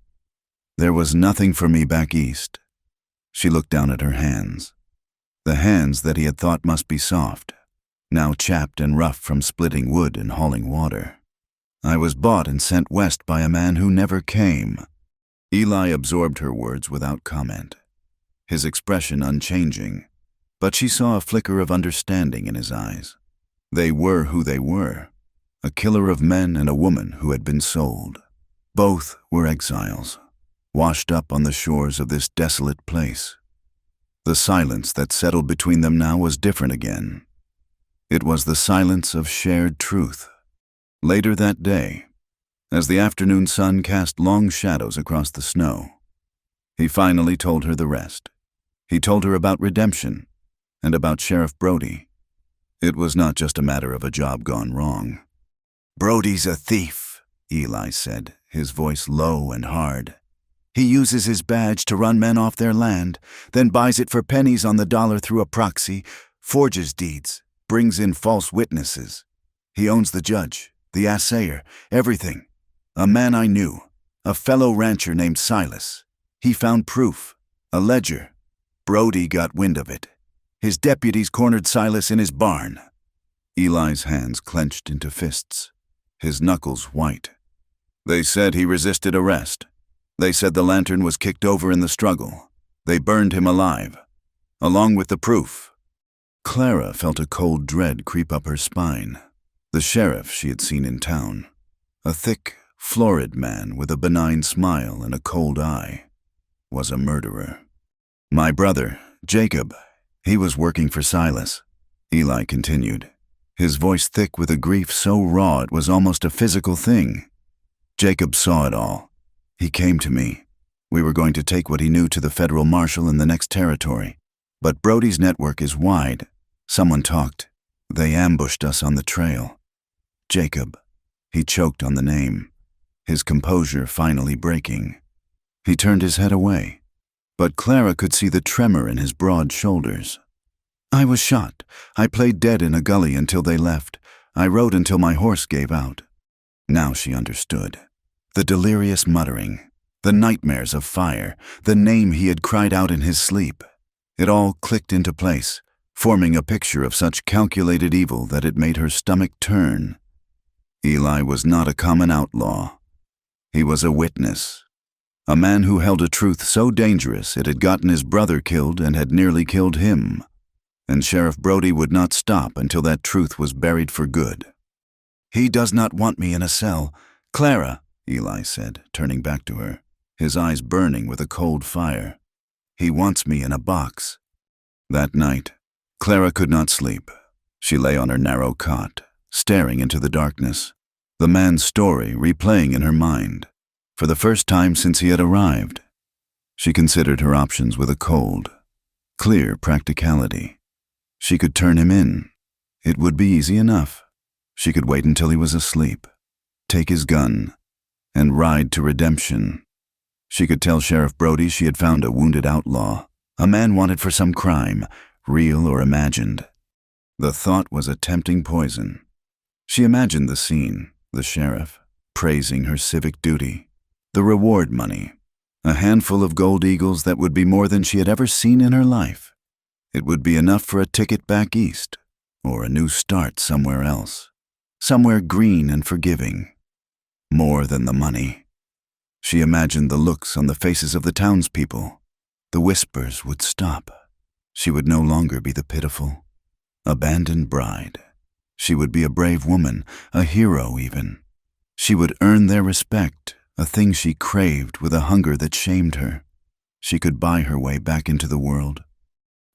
There was nothing for me back east." She looked down at her hands. The hands that he had thought must be soft, now chapped and rough from splitting wood and hauling water. "I was bought and sent west by a man who never came." Eli absorbed her words without comment, his expression unchanging, but she saw a flicker of understanding in his eyes. They were who they were, a killer of men and a woman who had been sold. Both were exiles, washed up on the shores of this desolate place. The silence that settled between them now was different again. It was the silence of shared truth. Later that day, as the afternoon sun cast long shadows across the snow, he finally told her the rest. He told her about redemption and about Sheriff Brody. It was not just a matter of a job gone wrong. "Brody's a thief," Eli said, his voice low and hard. "He uses his badge to run men off their land, then buys it for pennies on the dollar through a proxy, forges deeds, brings in false witnesses. He owns the judge, the assayer, everything. A man I knew, a fellow rancher named Silas. He found proof, a ledger. Brody got wind of it. His deputies cornered Silas in his barn." Eli's hands clenched into fists, his knuckles white. "They said he resisted arrest. They said the lantern was kicked over in the struggle. They burned him alive, along with the proof." Clara felt a cold dread creep up her spine. The sheriff she had seen in town, a thick, florid man with a benign smile and a cold eye, was a murderer. "My brother, Jacob, he was working for Silas," Eli continued, his voice thick with a grief so raw it was almost a physical thing. "Jacob saw it all. He came to me. We were going to take what he knew to the federal marshal in the next territory. But Brody's network is wide. Someone talked. They ambushed us on the trail. Jacob." He choked on the name, his composure finally breaking. He turned his head away, but Clara could see the tremor in his broad shoulders. "I was shot. I played dead in a gully until they left. I rode until my horse gave out." Now she understood. The delirious muttering, the nightmares of fire, the name he had cried out in his sleep. It all clicked into place, forming a picture of such calculated evil that it made her stomach turn. Eli was not a common outlaw. He was a witness, a man who held a truth so dangerous it had gotten his brother killed and had nearly killed him. And Sheriff Brody would not stop until that truth was buried for good. "He does not want me in a cell. Clara," Eli said, turning back to her, his eyes burning with a cold fire. "He wants me in a box." That night, Clara could not sleep. She lay on her narrow cot, staring into the darkness, the man's story replaying in her mind, for the first time since he had arrived. She considered her options with a cold, clear practicality. She could turn him in. It would be easy enough. She could wait until he was asleep, take his gun, and ride to redemption. She could tell Sheriff Brody she had found a wounded outlaw, a man wanted for some crime, real or imagined. The thought was a tempting poison. She imagined the scene, the sheriff, praising her civic duty, the reward money, a handful of gold eagles that would be more than she had ever seen in her life. It would be enough for a ticket back east, or a new start somewhere else, somewhere green and forgiving. More than the money. She imagined the looks on the faces of the townspeople. The whispers would stop. She would no longer be the pitiful, abandoned bride. She would be a brave woman, a hero even. She would earn their respect, a thing she craved with a hunger that shamed her. She could buy her way back into the world.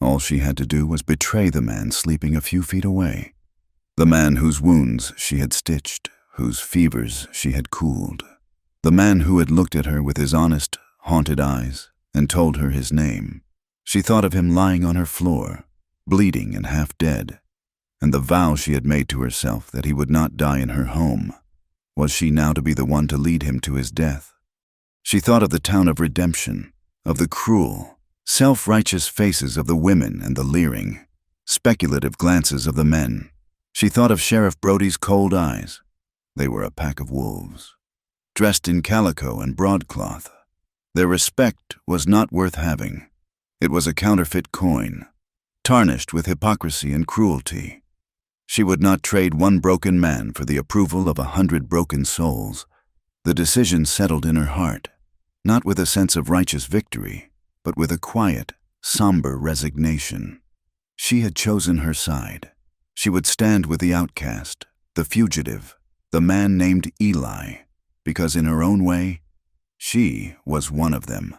All she had to do was betray the man sleeping a few feet away, the man whose wounds she had stitched, whose fevers she had cooled, the man who had looked at her with his honest, haunted eyes, and told her his name. She thought of him lying on her floor, bleeding and half dead, and the vow she had made to herself that he would not die in her home. Was she now to be the one to lead him to his death? She thought of the town of redemption, of the cruel, self-righteous faces of the women and the leering, speculative glances of the men. She thought of Sheriff Brody's cold eyes. They were a pack of wolves, dressed in calico and broadcloth. Their respect was not worth having. It was a counterfeit coin, tarnished with hypocrisy and cruelty. She would not trade one broken man for the approval of 100 broken souls. The decision settled in her heart, not with a sense of righteous victory, but with a quiet, somber resignation. She had chosen her side. She would stand with the outcast, the fugitive, the man named Eli, because in her own way, she was one of them.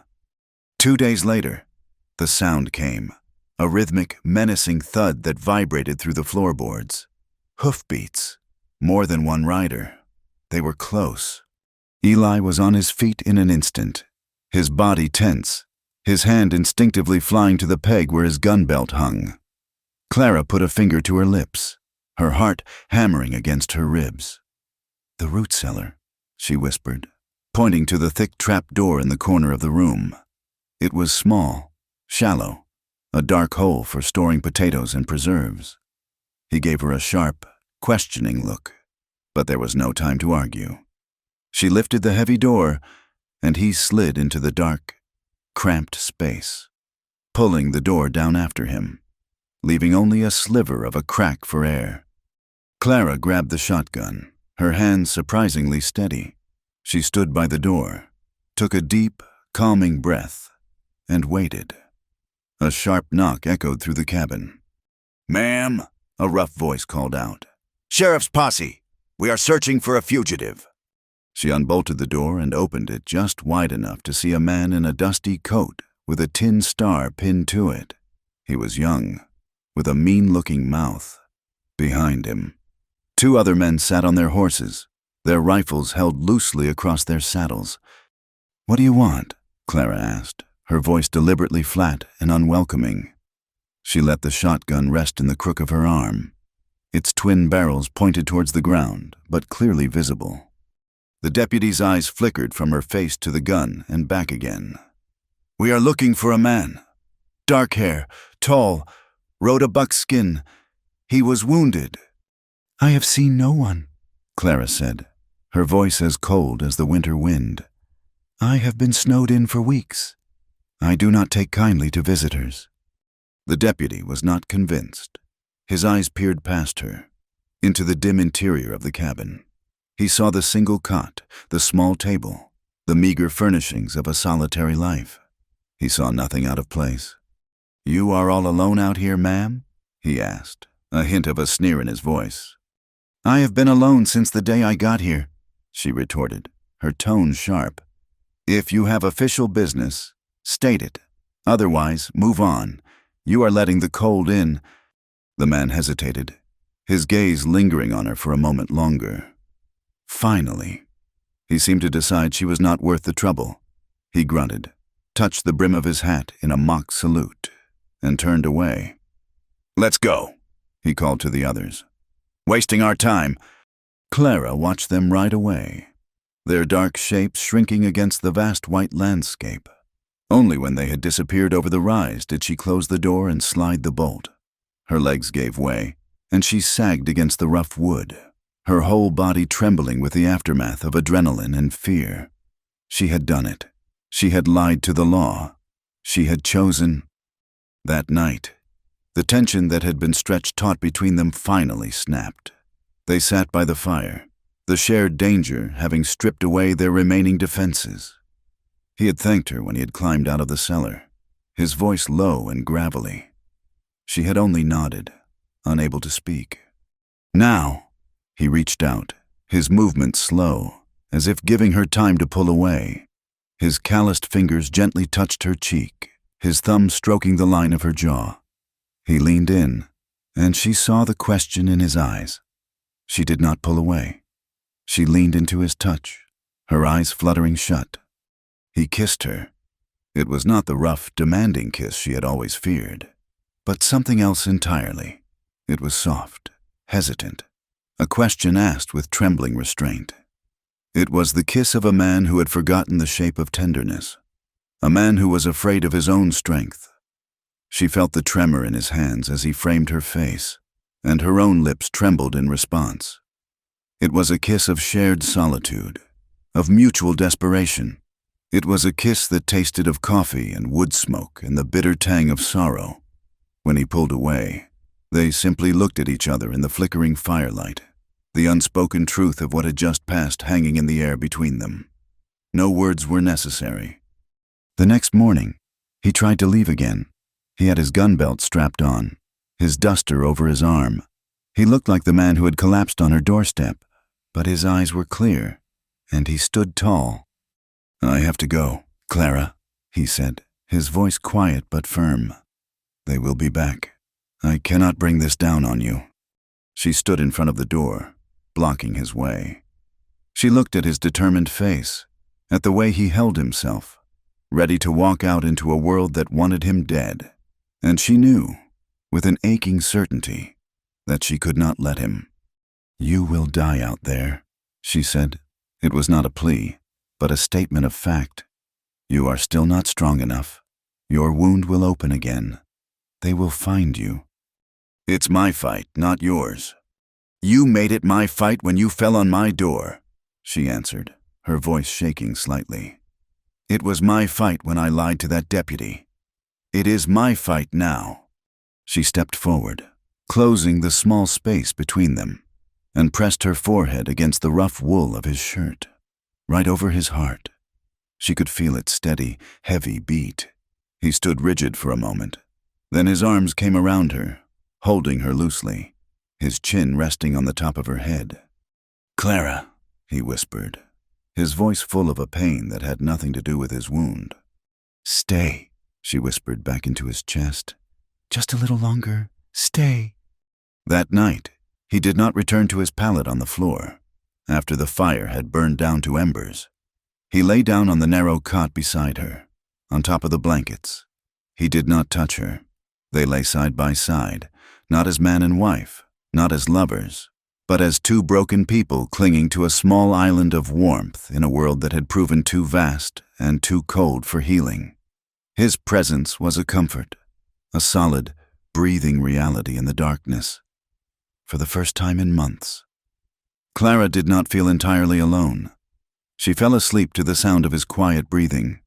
2 days later, the sound came, a rhythmic, menacing thud that vibrated through the floorboards. Hoofbeats, more than one rider. They were close. Eli was on his feet in an instant, his body tense, his hand instinctively flying to the peg where his gun belt hung. Clara put a finger to her lips, her heart hammering against her ribs. "The root cellar," she whispered, pointing to the thick trap door in the corner of the room. It was small, shallow, a dark hole for storing potatoes and preserves. He gave her a sharp, questioning look, but there was no time to argue. She lifted the heavy door, and he slid into the dark, cramped space, pulling the door down after him, leaving only a sliver of a crack for air. Clara grabbed the shotgun, her hands surprisingly steady. She stood by the door, took a deep, calming breath, and waited. A sharp knock echoed through the cabin. "Ma'am," a rough voice called out. "Sheriff's posse. We are searching for a fugitive." She unbolted the door and opened it just wide enough to see a man in a dusty coat with a tin star pinned to it. He was young, with a mean-looking mouth. Behind him, 2 other men sat on their horses, their rifles held loosely across their saddles. "What do you want?" Clara asked, her voice deliberately flat and unwelcoming. She let the shotgun rest in the crook of her arm. Its twin barrels pointed towards the ground, but clearly visible. The deputy's eyes flickered from her face to the gun and back again. "We are looking for a man. Dark hair, tall, rode a buckskin. He was wounded." "I have seen no one," Clara said, her voice as cold as the winter wind. "I have been snowed in for weeks. I do not take kindly to visitors." The deputy was not convinced. His eyes peered past her, into the dim interior of the cabin. He saw the single cot, the small table, the meager furnishings of a solitary life. He saw nothing out of place. "You are all alone out here, ma'am?" he asked, a hint of a sneer in his voice. "I have been alone since the day I got here," she retorted, her tone sharp. "If you have official business, state it. Otherwise, move on. You are letting the cold in." The man hesitated, his gaze lingering on her for a moment longer. Finally, he seemed to decide she was not worth the trouble. He grunted, touched the brim of his hat in a mock salute, and turned away. "Let's go," he called to the others. "Wasting our time." Clara watched them ride away, their dark shapes shrinking against the vast white landscape. Only when they had disappeared over the rise did she close the door and slide the bolt. Her legs gave way, and she sagged against the rough wood, her whole body trembling with the aftermath of adrenaline and fear. She had done it. She had lied to the law. She had chosen. That night, the tension that had been stretched taut between them finally snapped. They sat by the fire, the shared danger having stripped away their remaining defenses. He had thanked her when he had climbed out of the cellar, his voice low and gravelly. She had only nodded, unable to speak. Now, he reached out, his movement slow, as if giving her time to pull away. His calloused fingers gently touched her cheek, his thumb stroking the line of her jaw. He leaned in, and she saw the question in his eyes. She did not pull away. She leaned into his touch, her eyes fluttering shut. He kissed her, It was not the rough, demanding kiss she had always feared, but something else entirely. It was soft, hesitant, a question asked with trembling restraint. It was the kiss of a man who had forgotten the shape of tenderness, a man who was afraid of his own strength. She felt the tremor in his hands as he framed her face, and her own lips trembled in response. It was a kiss of shared solitude, of mutual desperation. It was a kiss that tasted of coffee and wood smoke and the bitter tang of sorrow. When he pulled away, they simply looked at each other in the flickering firelight, the unspoken truth of what had just passed hanging in the air between them. No words were necessary. The next morning, he tried to leave again. He had his gun belt strapped on, his duster over his arm. He looked like the man who had collapsed on her doorstep, but his eyes were clear, and he stood tall. "I have to go, Clara," he said, his voice quiet but firm. "They will be back. I cannot bring this down on you." She stood in front of the door, blocking his way. She looked at his determined face, at the way he held himself, ready to walk out into a world that wanted him dead. And she knew, with an aching certainty, that she could not let him. "You will die out there," she said. It was not a plea, but a statement of fact. "You are still not strong enough. Your wound will open again. They will find you." "It's my fight, not yours. You made it my fight when you fell on my door," she answered, her voice shaking slightly. "It was my fight when I lied to that deputy. It is my fight now." She stepped forward, closing the small space between them, and pressed her forehead against the rough wool of his shirt, right over his heart. She could feel its steady, heavy beat. He stood rigid for a moment. Then his arms came around her, holding her loosely, his chin resting on the top of her head. "Clara," he whispered, his voice full of a pain that had nothing to do with his wound. "Stay," she whispered back into his chest. "Just a little longer. Stay." That night, he did not return to his pallet on the floor, after the fire had burned down to embers. He lay down on the narrow cot beside her, on top of the blankets. He did not touch her. They lay side by side, not as man and wife, not as lovers, but as two broken people clinging to a small island of warmth in a world that had proven too vast and too cold for healing. His presence was a comfort, a solid, breathing reality in the darkness. For the first time in months, Clara did not feel entirely alone. She fell asleep to the sound of his quiet breathing.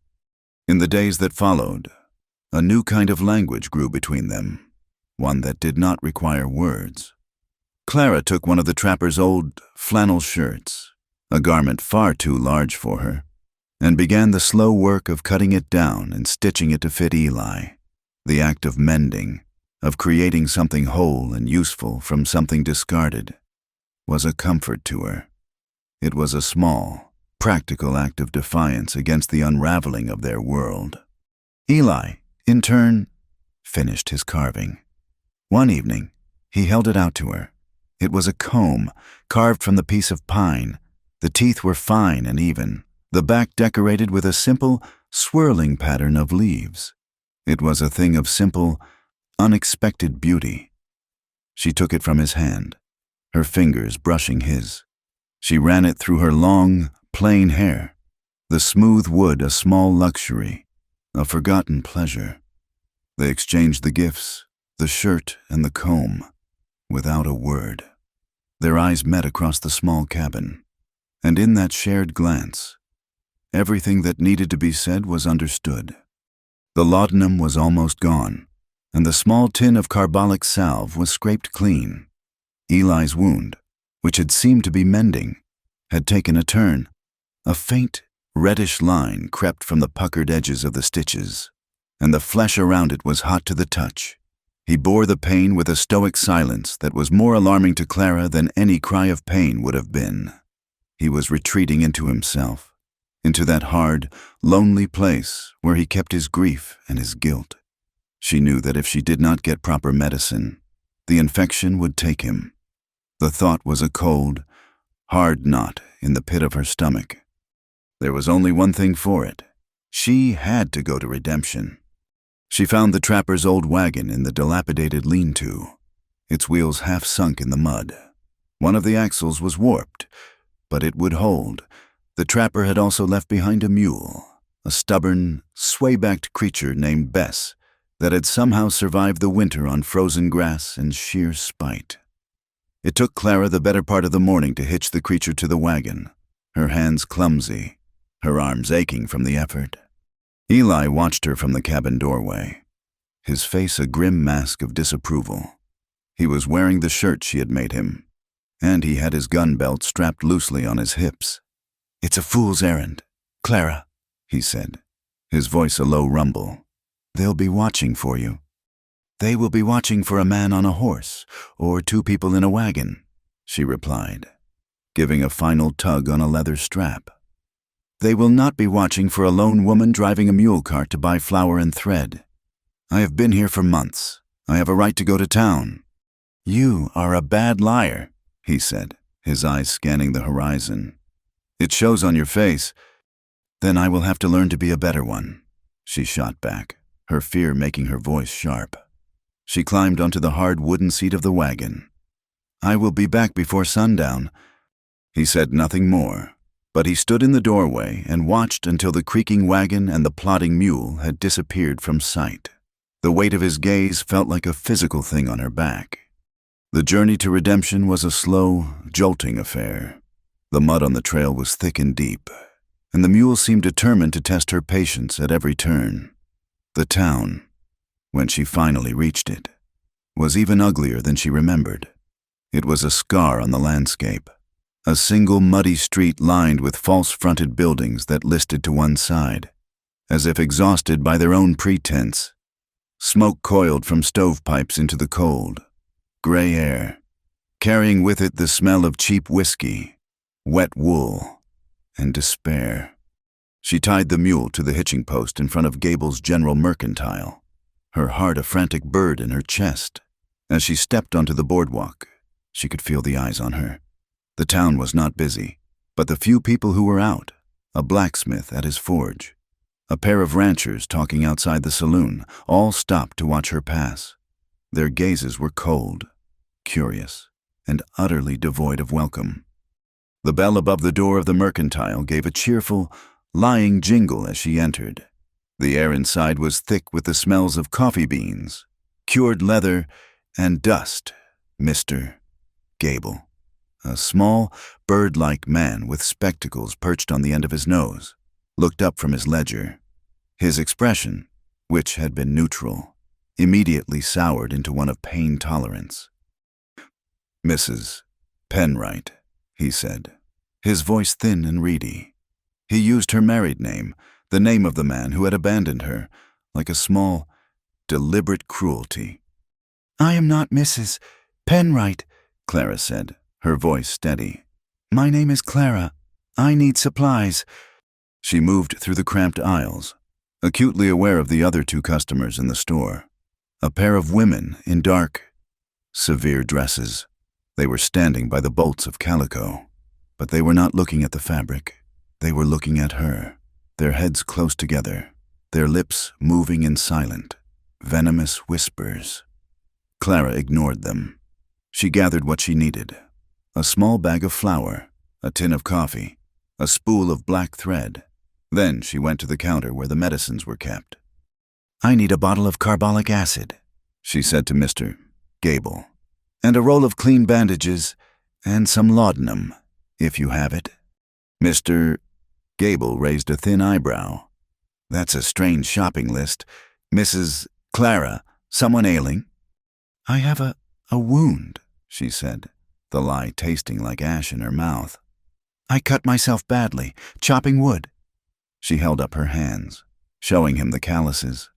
In the days that followed, a new kind of language grew between them, one that did not require words. Clara took one of the trapper's old flannel shirts, a garment far too large for her, and began the slow work of cutting it down and stitching it to fit Eli. The act of mending, of creating something whole and useful from something discarded, was a comfort to her. It was a small, practical act of defiance against the unraveling of their world. Eli, in turn, finished his carving. One evening, he held it out to her. It was a comb, carved from the piece of pine. The teeth were fine and even, the back decorated with a simple, swirling pattern of leaves. It was a thing of simple, unexpected beauty. She took it from his hand, her fingers brushing his. She ran it through her long, plain hair, the smooth wood a small luxury, a forgotten pleasure. They exchanged the gifts, the shirt and the comb, without a word. Their eyes met across the small cabin, and in that shared glance, everything that needed to be said was understood. The laudanum was almost gone, and the small tin of carbolic salve was scraped clean. Eli's wound, which had seemed to be mending, had taken a turn. A faint, reddish line crept from the puckered edges of the stitches, and the flesh around it was hot to the touch. He bore the pain with a stoic silence that was more alarming to Clara than any cry of pain would have been. He was retreating into himself, into that hard, lonely place where he kept his grief and his guilt. She knew that if she did not get proper medicine, the infection would take him. The thought was a cold, hard knot in the pit of her stomach. There was only one thing for it. She had to go to Redemption. She found the trapper's old wagon in the dilapidated lean-to, its wheels half sunk in the mud. One of the axles was warped, but it would hold. The trapper had also left behind a mule, a stubborn, sway-backed creature named Bess that had somehow survived the winter on frozen grass in sheer spite. It took Clara the better part of the morning to hitch the creature to the wagon, her hands clumsy, her arms aching from the effort. Eli watched her from the cabin doorway, his face a grim mask of disapproval. He was wearing the shirt she had made him, and he had his gun belt strapped loosely on his hips. "It's a fool's errand, Clara," he said, his voice a low rumble. "They'll be watching for you. They will be watching for a man on a horse, or two people in a wagon," she replied, giving a final tug on a leather strap. "They will not be watching for a lone woman driving a mule cart to buy flour and thread. I have been here for months. I have a right to go to town." "You are a bad liar," he said, his eyes scanning the horizon. "It shows on your face." "Then I will have to learn to be a better one," she shot back, her fear making her voice sharp. She climbed onto the hard wooden seat of the wagon. "I will be back before sundown." He said nothing more, but he stood in the doorway and watched until the creaking wagon and the plodding mule had disappeared from sight. The weight of his gaze felt like a physical thing on her back. The journey to Redemption was a slow, jolting affair. The mud on the trail was thick and deep, and the mule seemed determined to test her patience at every turn. The town, when she finally reached it, was even uglier than she remembered. It was a scar on the landscape, a single muddy street lined with false-fronted buildings that listed to one side, as if exhausted by their own pretense. Smoke coiled from stovepipes into the cold, gray air, carrying with it the smell of cheap whiskey, wet wool, and despair. She tied the mule to the hitching post in front of Gable's General Mercantile, her heart a frantic bird in her chest. As she stepped onto the boardwalk, she could feel the eyes on her. The town was not busy, but the few people who were out, a blacksmith at his forge, a pair of ranchers talking outside the saloon, all stopped to watch her pass. Their gazes were cold, curious, and utterly devoid of welcome. The bell above the door of the mercantile gave a cheerful, lying jingle as she entered. The air inside was thick with the smells of coffee beans, cured leather, and dust. Mr. Gable, a small, bird-like man with spectacles perched on the end of his nose, looked up from his ledger. His expression, which had been neutral, immediately soured into one of pain tolerance. "Mrs. Penwright," he said, his voice thin and reedy. He used her married name, the name of the man who had abandoned her, like a small, deliberate cruelty. "I am not Mrs. Penwright," Clara said, her voice steady. "My name is Clara. I need supplies." She moved through the cramped aisles, acutely aware of the other two customers in the store, a pair of women in dark, severe dresses. They were standing by the bolts of calico, but they were not looking at the fabric. They were looking at her, their heads close together, their lips moving in silent, venomous whispers. Clara ignored them. She gathered what she needed: a small bag of flour, a tin of coffee, a spool of black thread. Then she went to the counter where the medicines were kept. "I need a bottle of carbolic acid," she said to Mr. Gable, "and a roll of clean bandages, and some laudanum, if you have it." Mr. Gable raised a thin eyebrow. "That's a strange shopping list. Mrs. Clara, someone ailing?" "I have a wound," she said, the lie tasting like ash in her mouth. "I cut myself badly, chopping wood." She held up her hands, showing him the calluses.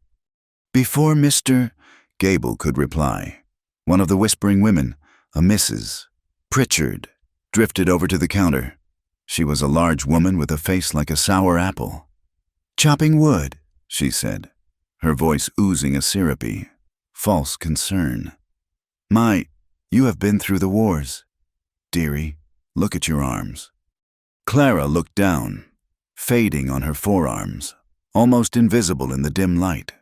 Before Mr. Gable could reply, one of the whispering women, a Mrs. Pritchard, drifted over to the counter. She was a large woman with a face like a sour apple. "Chopping wood," she said, her voice oozing a syrupy, false concern. You have been through the wars. Dearie, look at your arms." Clara looked down, fading on her forearms, Almost invisible in the dim light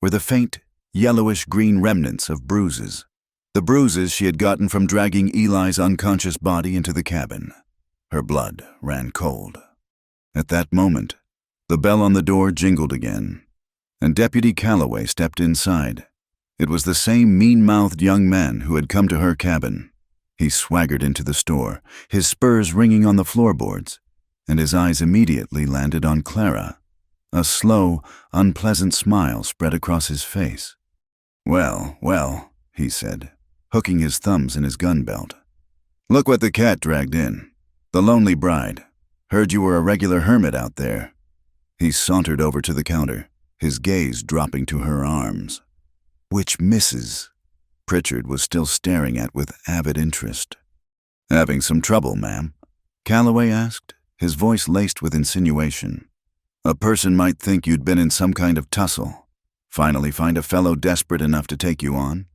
were the faint, yellowish-green remnants of bruises. The bruises she had gotten from dragging Eli's unconscious body into the cabin. Her blood ran cold. At that moment, the bell on the door jingled again, and Deputy Calloway stepped inside. It was the same mean-mouthed young man who had come to her cabin. He swaggered into the store, his spurs ringing on the floorboards, and his eyes immediately landed on Clara. A slow, unpleasant smile spread across his face. "Well, well," he said, hooking his thumbs in his gun belt. "Look what the cat dragged in. The lonely bride. Heard you were a regular hermit out there." He sauntered over to the counter, his gaze dropping to her arms. "Which Mrs.?" Pritchard was still staring at with avid interest. "Having some trouble, ma'am?" Calloway asked, his voice laced with insinuation. "A person might think you'd been in some kind of tussle. Finally find a fellow desperate enough to take you on?"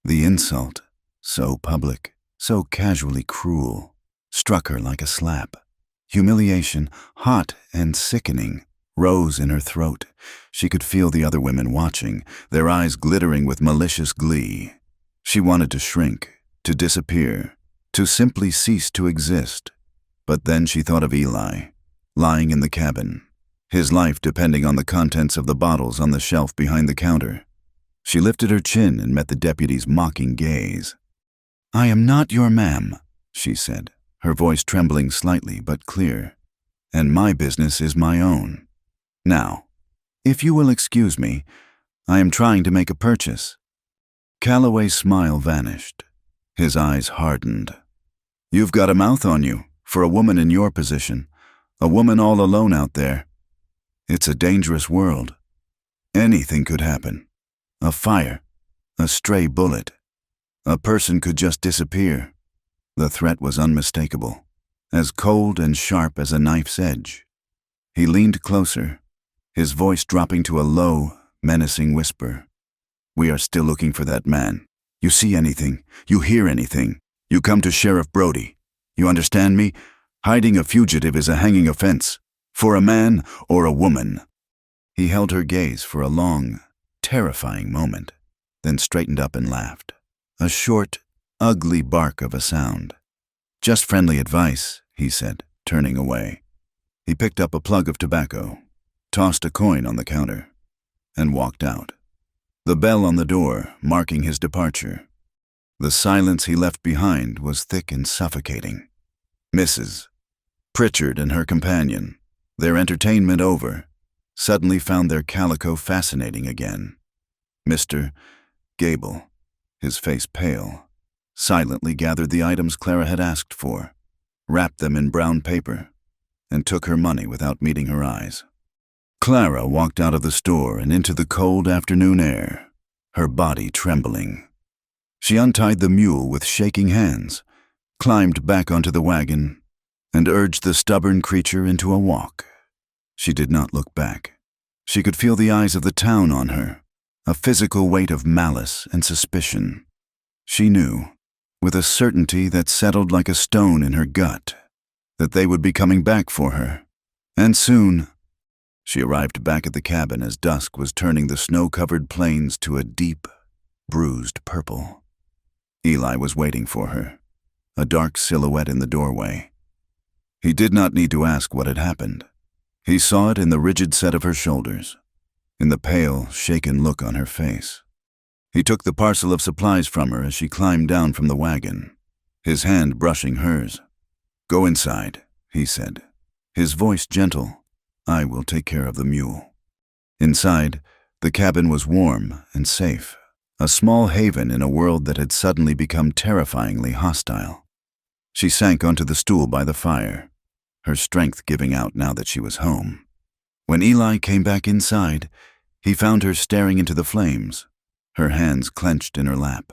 The insult, so public, so casually cruel, struck her like a slap. Humiliation, hot and sickening, rose in her throat. She could feel the other women watching, their eyes glittering with malicious glee. She wanted to shrink, to disappear, to simply cease to exist. But then she thought of Eli, lying in the cabin, his life depending on the contents of the bottles on the shelf behind the counter. She lifted her chin and met the deputy's mocking gaze. "I am not your ma'am," she said, her voice trembling slightly but clear, "and my business is my own. Now, if you will excuse me, I am trying to make a purchase." Calloway's smile vanished. His eyes hardened. "You've got a mouth on you, for a woman in your position, a woman all alone out there. It's a dangerous world. Anything could happen. A fire, a stray bullet. A person could just disappear." The threat was unmistakable, as cold and sharp as a knife's edge. He leaned closer, his voice dropping to a low, menacing whisper. "We are still looking for that man. You see anything, you hear anything, you come to Sheriff Brody. You understand me? Hiding a fugitive is a hanging offense, for a man or a woman." He held her gaze for a long, terrifying moment, then straightened up and laughed. A short, ugly bark of a sound. "Just friendly advice," he said, turning away. He picked up a plug of tobacco, tossed a coin on the counter, and walked out. The bell on the door marking his departure. The silence he left behind was thick and suffocating. Mrs. Pritchard and her companion, their entertainment over, suddenly found their calico fascinating again. Mr. Gable, his face pale, silently gathered the items Clara had asked for, wrapped them in brown paper, and took her money without meeting her eyes. Clara walked out of the store and into the cold afternoon air, her body trembling. She untied the mule with shaking hands, climbed back onto the wagon, and urged the stubborn creature into a walk. She did not look back. She could feel the eyes of the town on her, a physical weight of malice and suspicion. She knew, with a certainty that settled like a stone in her gut, that they would be coming back for her, and soon. She arrived back at the cabin as dusk was turning the snow-covered plains to a deep, bruised purple. Eli was waiting for her, a dark silhouette in the doorway. He did not need to ask what had happened. He saw it in the rigid set of her shoulders, in the pale, shaken look on her face. He took the parcel of supplies from her as she climbed down from the wagon, his hand brushing hers. "Go inside," he said, his voice gentle. "I will take care of the mule." Inside, the cabin was warm and safe, a small haven in a world that had suddenly become terrifyingly hostile. She sank onto the stool by the fire, her strength giving out now that she was home. When Eli came back inside, he found her staring into the flames, her hands clenched in her lap.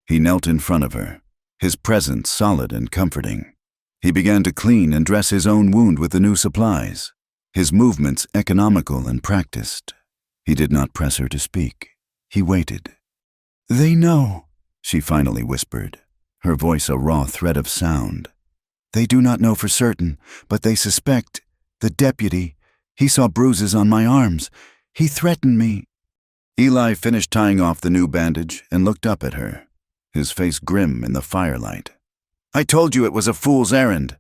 He knelt in front of her, his presence solid and comforting. He began to clean and dress his own wound with the new supplies, his movements economical and practiced. He did not press her to speak. He waited. "They know," she finally whispered, her voice a raw thread of sound. "They do not know for certain, but they suspect. The deputy, He saw bruises on my arms. He threatened me." Eli finished tying off the new bandage and looked up at her, his face grim in the firelight. "I told you it was a fool's errand."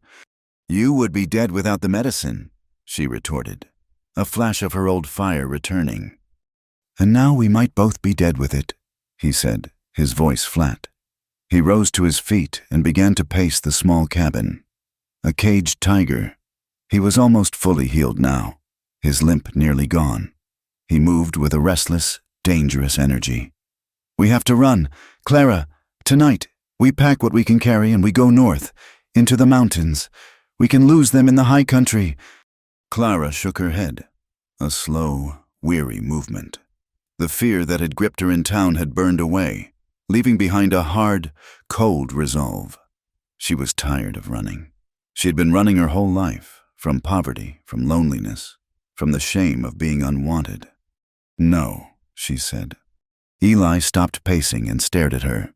"You would be dead without the medicine," she retorted, a flash of her old fire returning. "And now we might both be dead with it," he said, his voice flat. He rose to his feet and began to pace the small cabin. A caged tiger. He was almost fully healed now, his limp nearly gone. He moved with a restless, dangerous energy. "We have to run. Clara, tonight, we pack what we can carry and we go north, into the mountains. We can lose them in the high country." Clara shook her head, a slow, weary movement. The fear that had gripped her in town had burned away, leaving behind a hard, cold resolve. She was tired of running. She had been running her whole life, from poverty, from loneliness, from the shame of being unwanted. "No," she said. Eli stopped pacing and stared at her.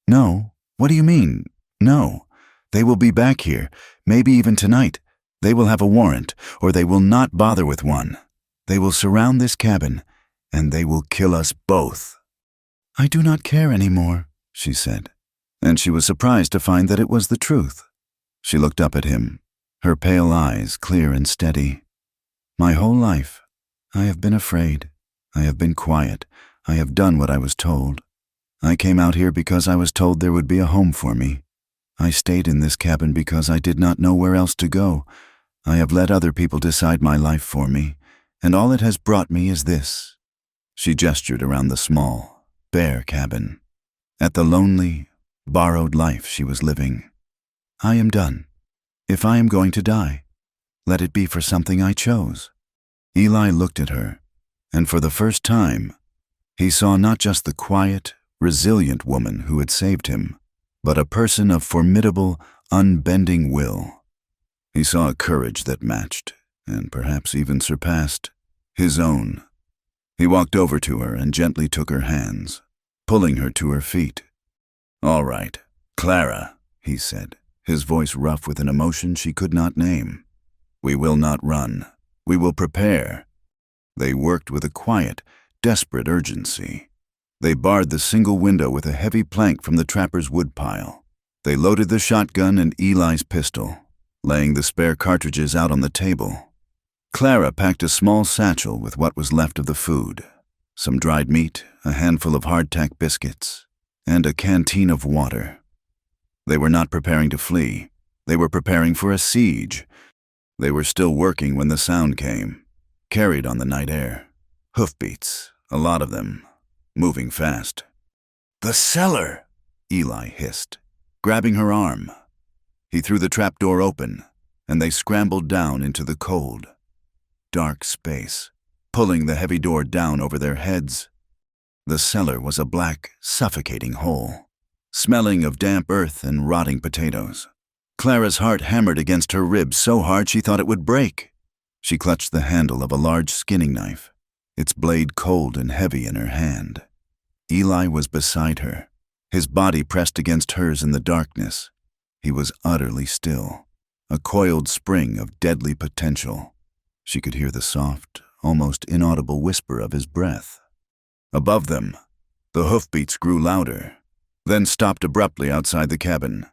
"No? What do you mean? No. They will be back here, maybe even tonight. They will have a warrant, or they will not bother with one. They will surround this cabin, and they will kill us both." "I do not care anymore," she said, and she was surprised to find that it was the truth. She looked up at him, her pale eyes clear and steady. "My whole life, I have been afraid. I have been quiet. I have done what I was told. I came out here because I was told there would be a home for me. I stayed in this cabin because I did not know where else to go. I have let other people decide my life for me, and all it has brought me is this." She gestured around the small, bare cabin, at the lonely, borrowed life she was living. "I am done. If I am going to die, let it be for something I chose." Eli looked at her, and for the first time, he saw not just the quiet, resilient woman who had saved him, but a person of formidable, unbending will. He saw a courage that matched, and perhaps even surpassed, his own. He walked over to her and gently took her hands, pulling her to her feet. "All right, Clara," he said, his voice rough with an emotion she could not name. "We will not run. We will prepare." They worked with a quiet, desperate urgency. They barred the single window with a heavy plank from the trapper's woodpile. They loaded the shotgun and Eli's pistol, laying the spare cartridges out on the table. Clara packed a small satchel with what was left of the food, some dried meat, a handful of hardtack biscuits, and a canteen of water. They were not preparing to flee. They were preparing for a siege. They were still working when the sound came, carried on the night air. Hoofbeats, a lot of them, moving fast. "The cellar!" Eli hissed, grabbing her arm. He threw the trapdoor open, and they scrambled down into the cold, dark space, pulling the heavy door down over their heads. The cellar was a black, suffocating hole, smelling of damp earth and rotting potatoes. Clara's heart hammered against her ribs so hard she thought it would break. She clutched the handle of a large skinning knife, its blade cold and heavy in her hand. Eli was beside her, his body pressed against hers in the darkness. He was utterly still, a coiled spring of deadly potential. She could hear the soft, almost inaudible whisper of his breath. Above them, the hoofbeats grew louder, then stopped abruptly outside the cabin.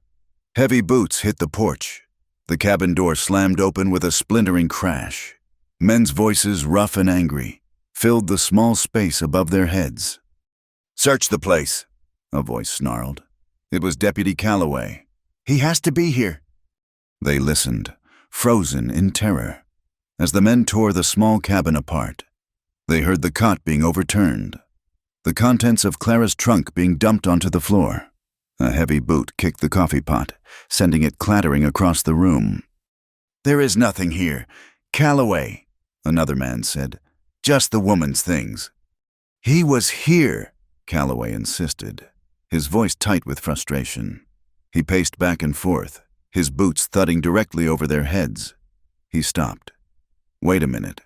Heavy boots hit the porch. The cabin door slammed open with a splintering crash. Men's voices, rough and angry, filled the small space above their heads. "Search the place," a voice snarled. It was Deputy Calloway. "He has to be here." They listened, frozen in terror. As the men tore the small cabin apart, they heard the cot being overturned, the contents of Clara's trunk being dumped onto the floor. A heavy boot kicked the coffee pot, sending it clattering across the room. "There is nothing here. Calloway," another man said. "Just the woman's things." "He was here," Calloway insisted, his voice tight with frustration. He paced back and forth, his boots thudding directly over their heads. He stopped. "Wait a minute."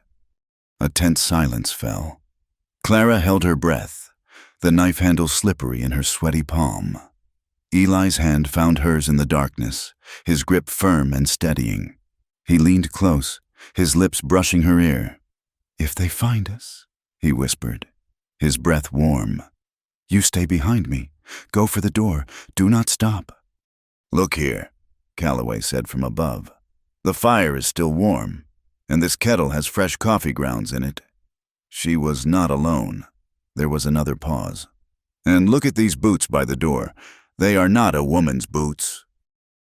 A tense silence fell. Clara held her breath, the knife handle slippery in her sweaty palm. Eli's hand found hers in the darkness, his grip firm and steadying. He leaned close, his lips brushing her ear. "If they find us," he whispered, his breath warm. "You stay behind me. Go for the door. Do not stop." "Look here," Calloway said from above. "The fire is still warm, and this kettle has fresh coffee grounds in it." She was not alone. There was another pause. "And look at these boots by the door. They are not a woman's boots."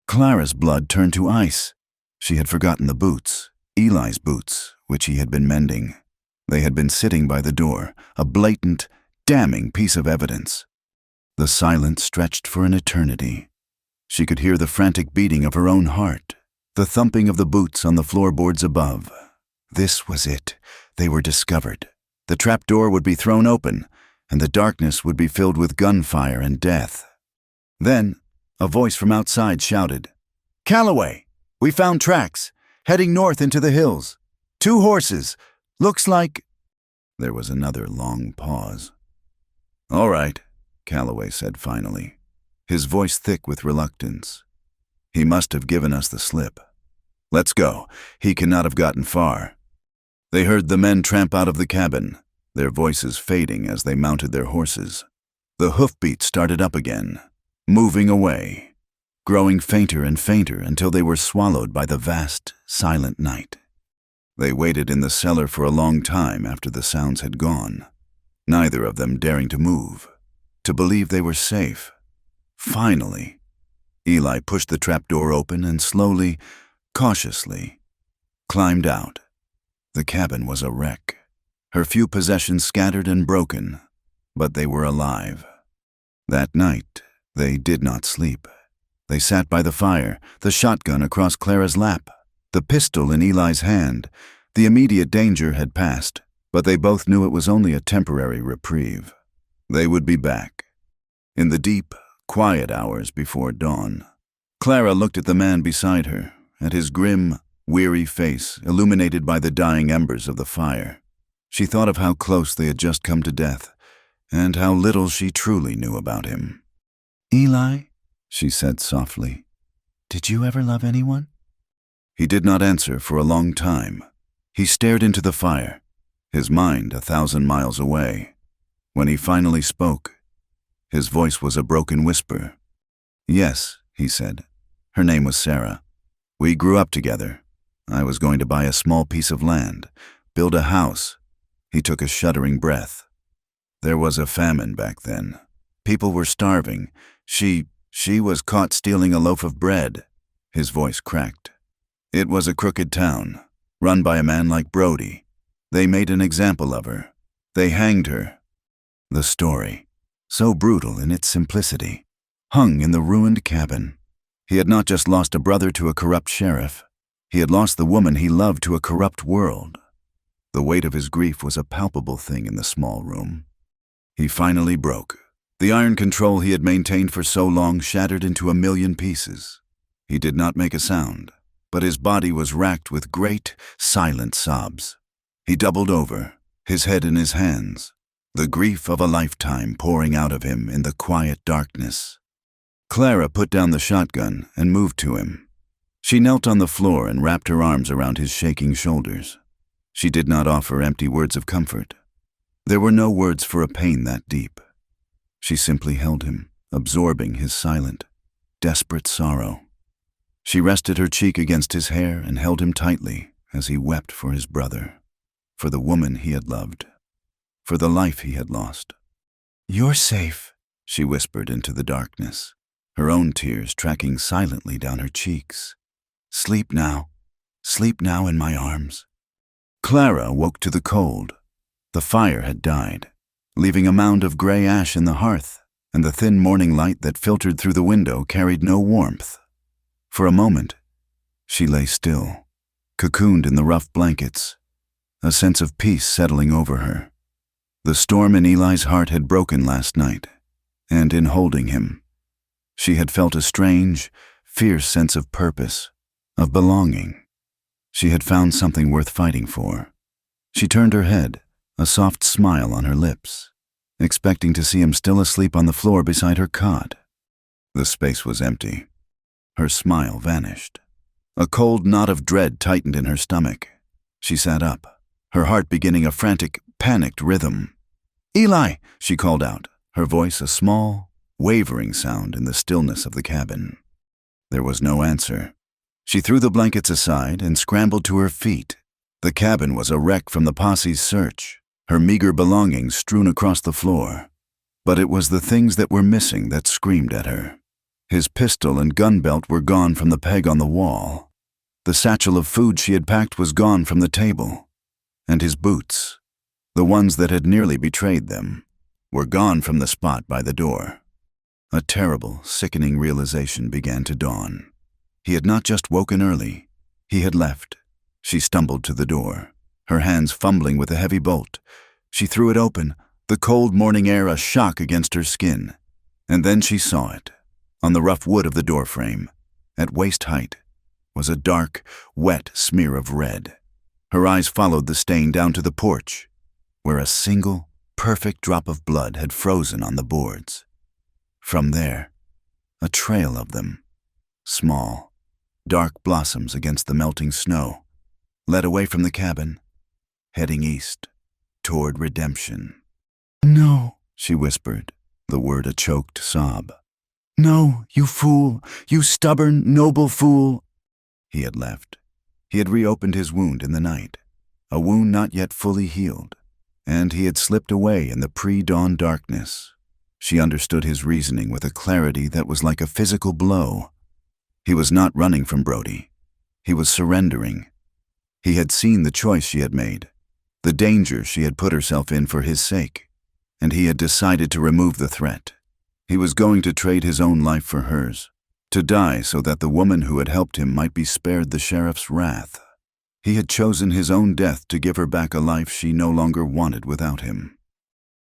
Clara's blood turned to ice. She had forgotten the boots, Eli's boots, which he had been mending. They had been sitting by the door, a blatant, damning piece of evidence. The silence stretched for an eternity. She could hear the frantic beating of her own heart, the thumping of the boots on the floorboards above. This was it. They were discovered. The trapdoor would be thrown open, and the darkness would be filled with gunfire and death. Then, a voice from outside shouted, "Calloway! We found tracks, heading north into the hills. 2 horses. Looks like—" There was another long pause. "All right," Calloway said finally, his voice thick with reluctance. "He must have given us the slip. Let's go. He cannot have gotten far." They heard the men tramp out of the cabin, their voices fading as they mounted their horses. The hoofbeats started up again, moving away, growing fainter and fainter until they were swallowed by the vast, silent night. They waited in the cellar for a long time after the sounds had gone, neither of them daring to move, to believe they were safe. Finally, Eli pushed the trapdoor open and slowly, cautiously, climbed out. The cabin was a wreck, her few possessions scattered and broken, but they were alive. That night, they did not sleep. They sat by the fire, the shotgun across Clara's lap, the pistol in Eli's hand. The immediate danger had passed, but they both knew it was only a temporary reprieve. They would be back, in the deep, quiet hours before dawn. Clara looked at the man beside her, at his grim, weary face illuminated by the dying embers of the fire. She thought of how close they had just come to death, and how little she truly knew about him. "Eli," she said softly, "did you ever love anyone?" He did not answer for a long time. He stared into the fire, his mind 1,000 miles away. When he finally spoke, his voice was a broken whisper. "Yes," he said. "Her name was Sarah. We grew up together. I was going to buy a small piece of land, build a house." He took a shuddering breath. "There was a famine back then. People were starving. She was caught stealing a loaf of bread." His voice cracked. "It was a crooked town, run by a man like Brody. They made an example of her. They hanged her." The story, so brutal in its simplicity, hung in the ruined cabin. He had not just lost a brother to a corrupt sheriff. He had lost the woman he loved to a corrupt world. The weight of his grief was a palpable thing in the small room. He finally broke. The iron control he had maintained for so long shattered into a million pieces. He did not make a sound, but his body was racked with great, silent sobs. He doubled over, his head in his hands, the grief of a lifetime pouring out of him in the quiet darkness. Clara put down the shotgun and moved to him. She knelt on the floor and wrapped her arms around his shaking shoulders. She did not offer empty words of comfort. There were no words for a pain that deep. She simply held him, absorbing his silent, desperate sorrow. She rested her cheek against his hair and held him tightly as he wept for his brother, for the woman he had loved, for the life he had lost. "You're safe," she whispered into the darkness, her own tears tracking silently down her cheeks. Sleep now in my arms." Clara woke to the cold. The fire had died, leaving a mound of gray ash in the hearth, and the thin morning light that filtered through the window carried no warmth. For a moment, she lay still, cocooned in the rough blankets, a sense of peace settling over her. The storm in Eli's heart had broken last night, and in holding him, she had felt a strange, fierce sense of purpose, of belonging. She had found something worth fighting for. She turned her head, a soft smile on her lips, expecting to see him still asleep on the floor beside her cot. The space was empty. Her smile vanished. A cold knot of dread tightened in her stomach. She sat up, her heart beginning a frantic, panicked rhythm. "Eli!" she called out, her voice a small, wavering sound in the stillness of the cabin. There was no answer. She threw the blankets aside and scrambled to her feet. The cabin was a wreck from the posse's search, her meager belongings strewn across the floor. But it was the things that were missing that screamed at her. His pistol and gun belt were gone from the peg on the wall. The satchel of food she had packed was gone from the table. And his boots, the ones that had nearly betrayed them, were gone from the spot by the door. A terrible, sickening realization began to dawn. He had not just woken early. He had left. She stumbled to the door, her hands fumbling with a heavy bolt. She threw it open, the cold morning air a shock against her skin. And then she saw it. On the rough wood of the doorframe, at waist height, was a dark, wet smear of red. Her eyes followed the stain down to the porch, where a single, perfect drop of blood had frozen on the boards. From there, a trail of them, small, dark blossoms against the melting snow, led away from the cabin, heading east, toward redemption. "No," she whispered, the word a choked sob. "No, you fool, you stubborn, noble fool." He had left. He had reopened his wound in the night, a wound not yet fully healed, and he had slipped away in the pre-dawn darkness. She understood his reasoning with a clarity that was like a physical blow. He was not running from Brody. He was surrendering. He had seen the choice she had made, the danger she had put herself in for his sake, and he had decided to remove the threat. He was going to trade his own life for hers, to die so that the woman who had helped him might be spared the sheriff's wrath. He had chosen his own death to give her back a life she no longer wanted without him.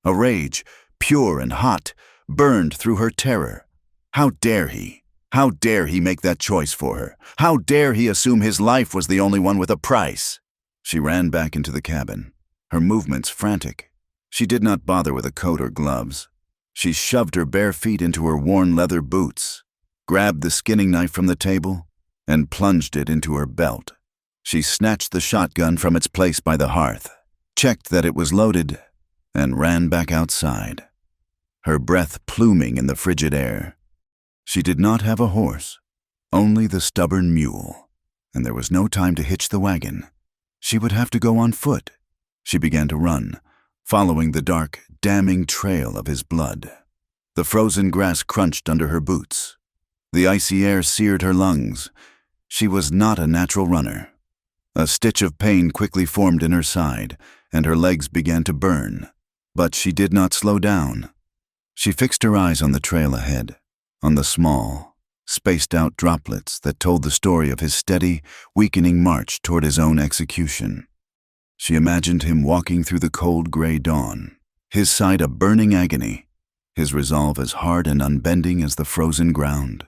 A rage, pure and hot, burned through her terror. How dare he? How dare he make that choice for her? How dare he assume his life was the only one with a price? She ran back into the cabin, her movements frantic. She did not bother with a coat or gloves. She shoved her bare feet into her worn leather boots, grabbed the skinning knife from the table, and plunged it into her belt. She snatched the shotgun from its place by the hearth, checked that it was loaded, and ran back outside, her breath pluming in the frigid air. She did not have a horse, only the stubborn mule, and there was no time to hitch the wagon. She would have to go on foot. She began to run, following the dark, damning trail of his blood. The frozen grass crunched under her boots. The icy air seared her lungs. She was not a natural runner. A stitch of pain quickly formed in her side, and her legs began to burn. But she did not slow down. She fixed her eyes on the trail ahead, on the small, spaced-out droplets that told the story of his steady, weakening march toward his own execution. She imagined him walking through the cold gray dawn, his side a burning agony, his resolve as hard and unbending as the frozen ground.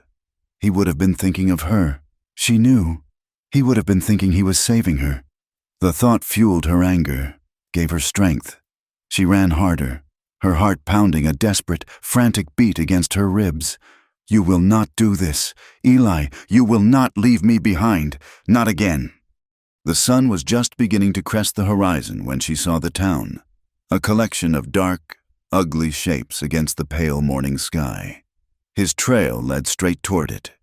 He would have been thinking of her. She knew. He would have been thinking he was saving her. The thought fueled her anger, gave her strength. She ran harder, her heart pounding a desperate, frantic beat against her ribs. "You will not do this. Eli, you will not leave me behind. Not again." The sun was just beginning to crest the horizon when she saw the town, a collection of dark, ugly shapes against the pale morning sky. His trail led straight toward it.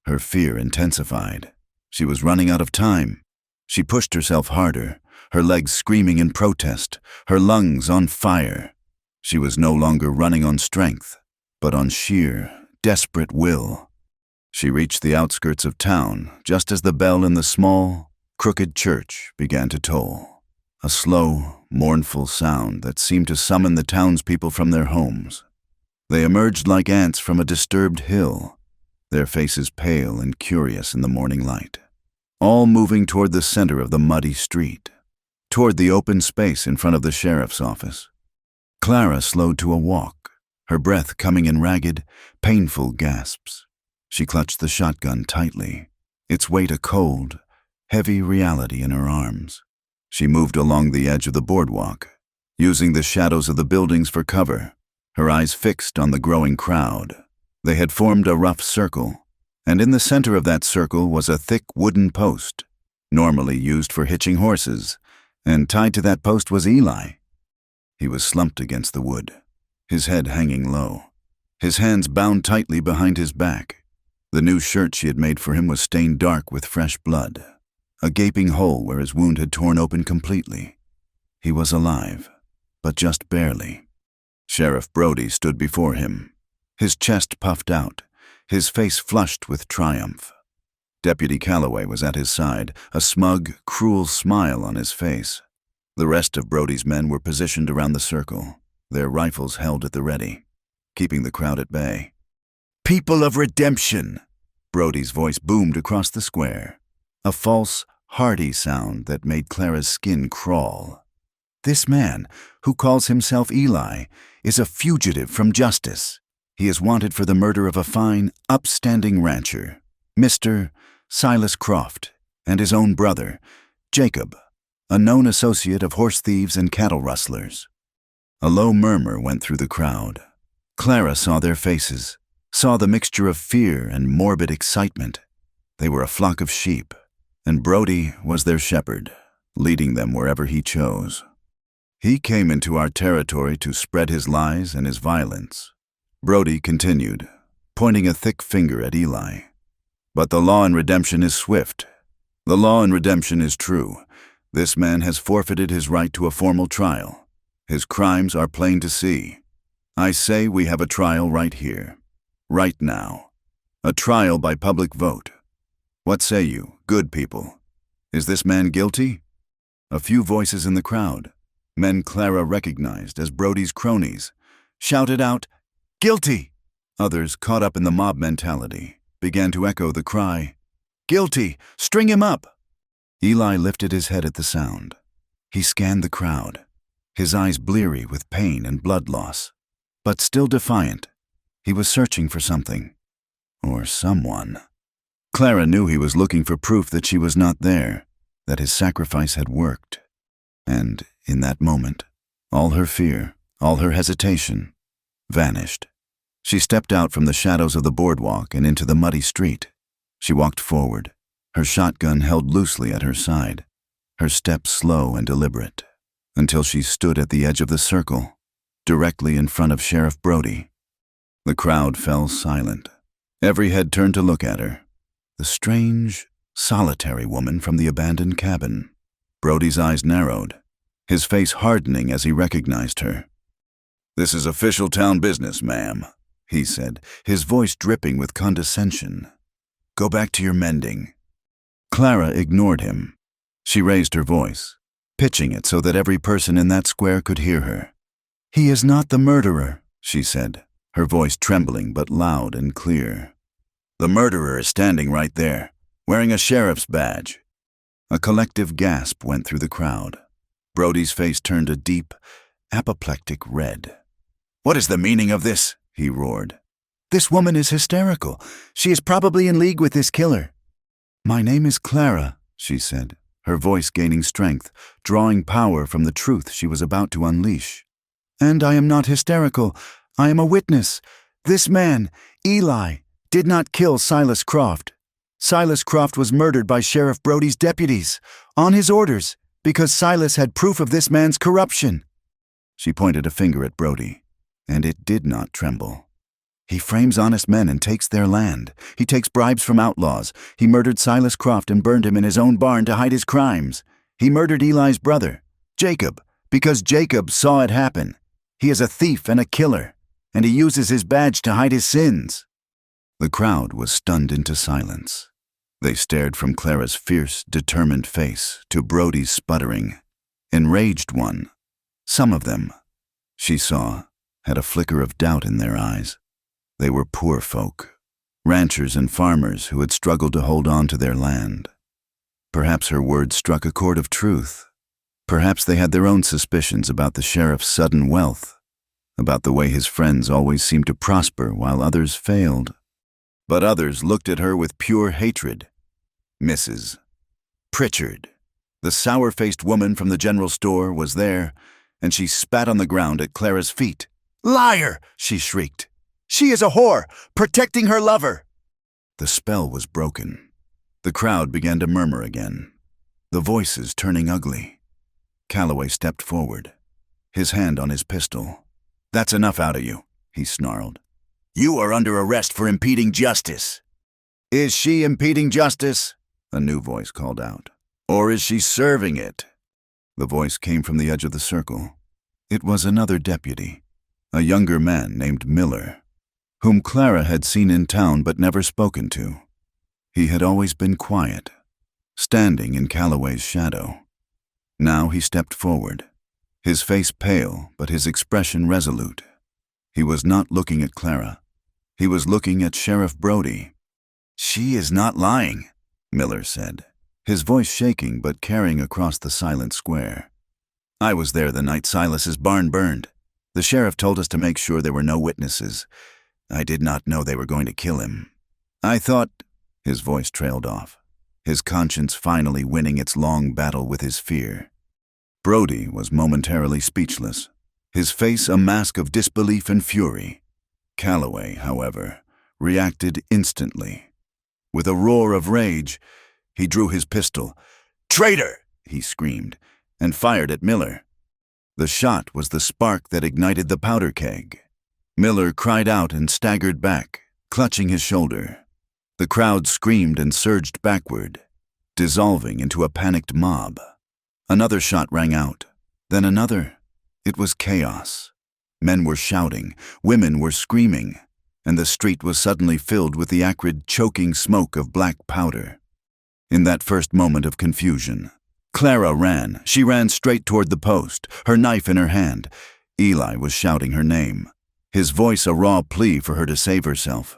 Her fear intensified. She was running out of time. She pushed herself harder, her legs screaming in protest, her lungs on fire. She was no longer running on strength, but on sheer, desperate will. She reached the outskirts of town just as the bell in the small, crooked church began to toll, a slow, mournful sound that seemed to summon the townspeople from their homes. They emerged like ants from a disturbed hill, their faces pale and curious in the morning light, all moving toward the center of the muddy street, toward the open space in front of the sheriff's office. Clara slowed to a walk, her breath coming in ragged, painful gasps. She clutched the shotgun tightly, its weight a cold, heavy reality in her arms. She moved along the edge of the boardwalk, using the shadows of the buildings for cover, her eyes fixed on the growing crowd. They had formed a rough circle, and in the center of that circle was a thick wooden post. normally used for hitching horses, and tied to that post was Eli. He was slumped against the wood, his head hanging low, his hands bound tightly behind his back. The new shirt she had made for him was stained dark with fresh blood, a gaping hole where his wound had torn open completely. He was alive, but just barely. Sheriff Brody stood before him, his chest puffed out, his face flushed with triumph. Deputy Calloway was at his side, a smug, cruel smile on his face. The rest of Brody's men were positioned around the circle, their rifles held at the ready, keeping the crowd at bay. "People of redemption!" Brody's voice boomed across the square, a false, hearty sound that made Clara's skin crawl. "This man, who calls himself Eli, is a fugitive from justice. He is wanted for the murder of a fine, upstanding rancher, Mr. Silas Croft, and his own brother, Jacob, a known associate of horse thieves and cattle rustlers." A low murmur went through the crowd. Clara saw their faces, saw the mixture of fear and morbid excitement. They were a flock of sheep, and Brody was their shepherd, leading them wherever he chose. "He came into our territory to spread his lies and his violence," Brody continued, pointing a thick finger at Eli. "But the law and redemption is swift. The law and redemption is true. This man has forfeited his right to a formal trial. His crimes are plain to see. I say we have a trial right here, right now. A trial by public vote. What say you, good people? Is this man guilty?" A few voices in the crowd, men Clara recognized as Brody's cronies, shouted out, "Guilty!" Others, caught up in the mob mentality, began to echo the cry, "Guilty! String him up!" Eli lifted his head at the sound. He scanned the crowd, his eyes bleary with pain and blood loss, but still defiant. He was searching for something, or someone. Clara knew he was looking for proof that she was not there, that his sacrifice had worked. And, in that moment, all her fear, all her hesitation, vanished. She stepped out from the shadows of the boardwalk and into the muddy street. She walked forward, her shotgun held loosely at her side, her steps slow and deliberate, until she stood at the edge of the circle, directly in front of Sheriff Brody. The crowd fell silent. Every head turned to look at her, the strange, solitary woman from the abandoned cabin. Brody's eyes narrowed, his face hardening as he recognized her. "This is official town business, ma'am," he said, his voice dripping with condescension. "Go back to your mending." Clara ignored him. She raised her voice, pitching it so that every person in that square could hear her. "He is not the murderer," she said, her voice trembling but loud and clear. "The murderer is standing right there, wearing a sheriff's badge." A collective gasp went through the crowd. Brody's face turned a deep, apoplectic red. "What is the meaning of this?" he roared. "This woman is hysterical. She is probably in league with this killer." "My name is Clara," she said, her voice gaining strength, drawing power from the truth she was about to unleash. "And I am not hysterical. I am a witness. This man, Eli, did not kill Silas Croft. Silas Croft was murdered by Sheriff Brody's deputies, on his orders, because Silas had proof of this man's corruption." She pointed a finger at Brody, and it did not tremble. "He frames honest men and takes their land. He takes bribes from outlaws. He murdered Silas Croft and burned him in his own barn to hide his crimes. He murdered Eli's brother, Jacob, because Jacob saw it happen. He is a thief and a killer, and he uses his badge to hide his sins." The crowd was stunned into silence. They stared from Clara's fierce, determined face to Brody's sputtering, enraged one. Some of them, she saw, had a flicker of doubt in their eyes. They were poor folk, ranchers and farmers who had struggled to hold on to their land. Perhaps her words struck a chord of truth. Perhaps they had their own suspicions about the sheriff's sudden wealth, about the way his friends always seemed to prosper while others failed. But others looked at her with pure hatred. Mrs. Pritchard, the sour-faced woman from the general store, was there, and she spat on the ground at Clara's feet. "Liar!" she shrieked. "She is a whore, protecting her lover." The spell was broken. The crowd began to murmur again. the voices turning ugly. Calloway stepped forward, his hand on his pistol. "That's enough out of you," he snarled. "You are under arrest for impeding justice." "Is she impeding justice?" a new voice called out. "Or is she serving it?" The voice came from the edge of the circle. It was another deputy, a younger man named Miller, whom Clara had seen in town but never spoken to. He had always been quiet, standing in Calloway's shadow. Now he stepped forward, his face pale but his expression resolute. He was not looking at Clara. He was looking at Sheriff Brody. "She is not lying," Miller said, his voice shaking but carrying across the silent square. "I was there the night Silas's barn burned. The sheriff told us to make sure there were no witnesses. I did not know they were going to kill him. I thought—" His voice trailed off, his conscience finally winning its long battle with his fear. Brody was momentarily speechless, his face a mask of disbelief and fury. Calloway, however, reacted instantly. With a roar of rage, he drew his pistol. "Traitor!" he screamed, and fired at Miller. The shot was the spark that ignited the powder keg. Miller cried out and staggered back, clutching his shoulder. The crowd screamed and surged backward, dissolving into a panicked mob. Another shot rang out, then another. It was chaos. Men were shouting, women were screaming, and the street was suddenly filled with the acrid, choking smoke of black powder. In that first moment of confusion, Clara ran. She ran straight toward the post, her knife in her hand. Eli was shouting her name, his voice a raw plea for her to save herself.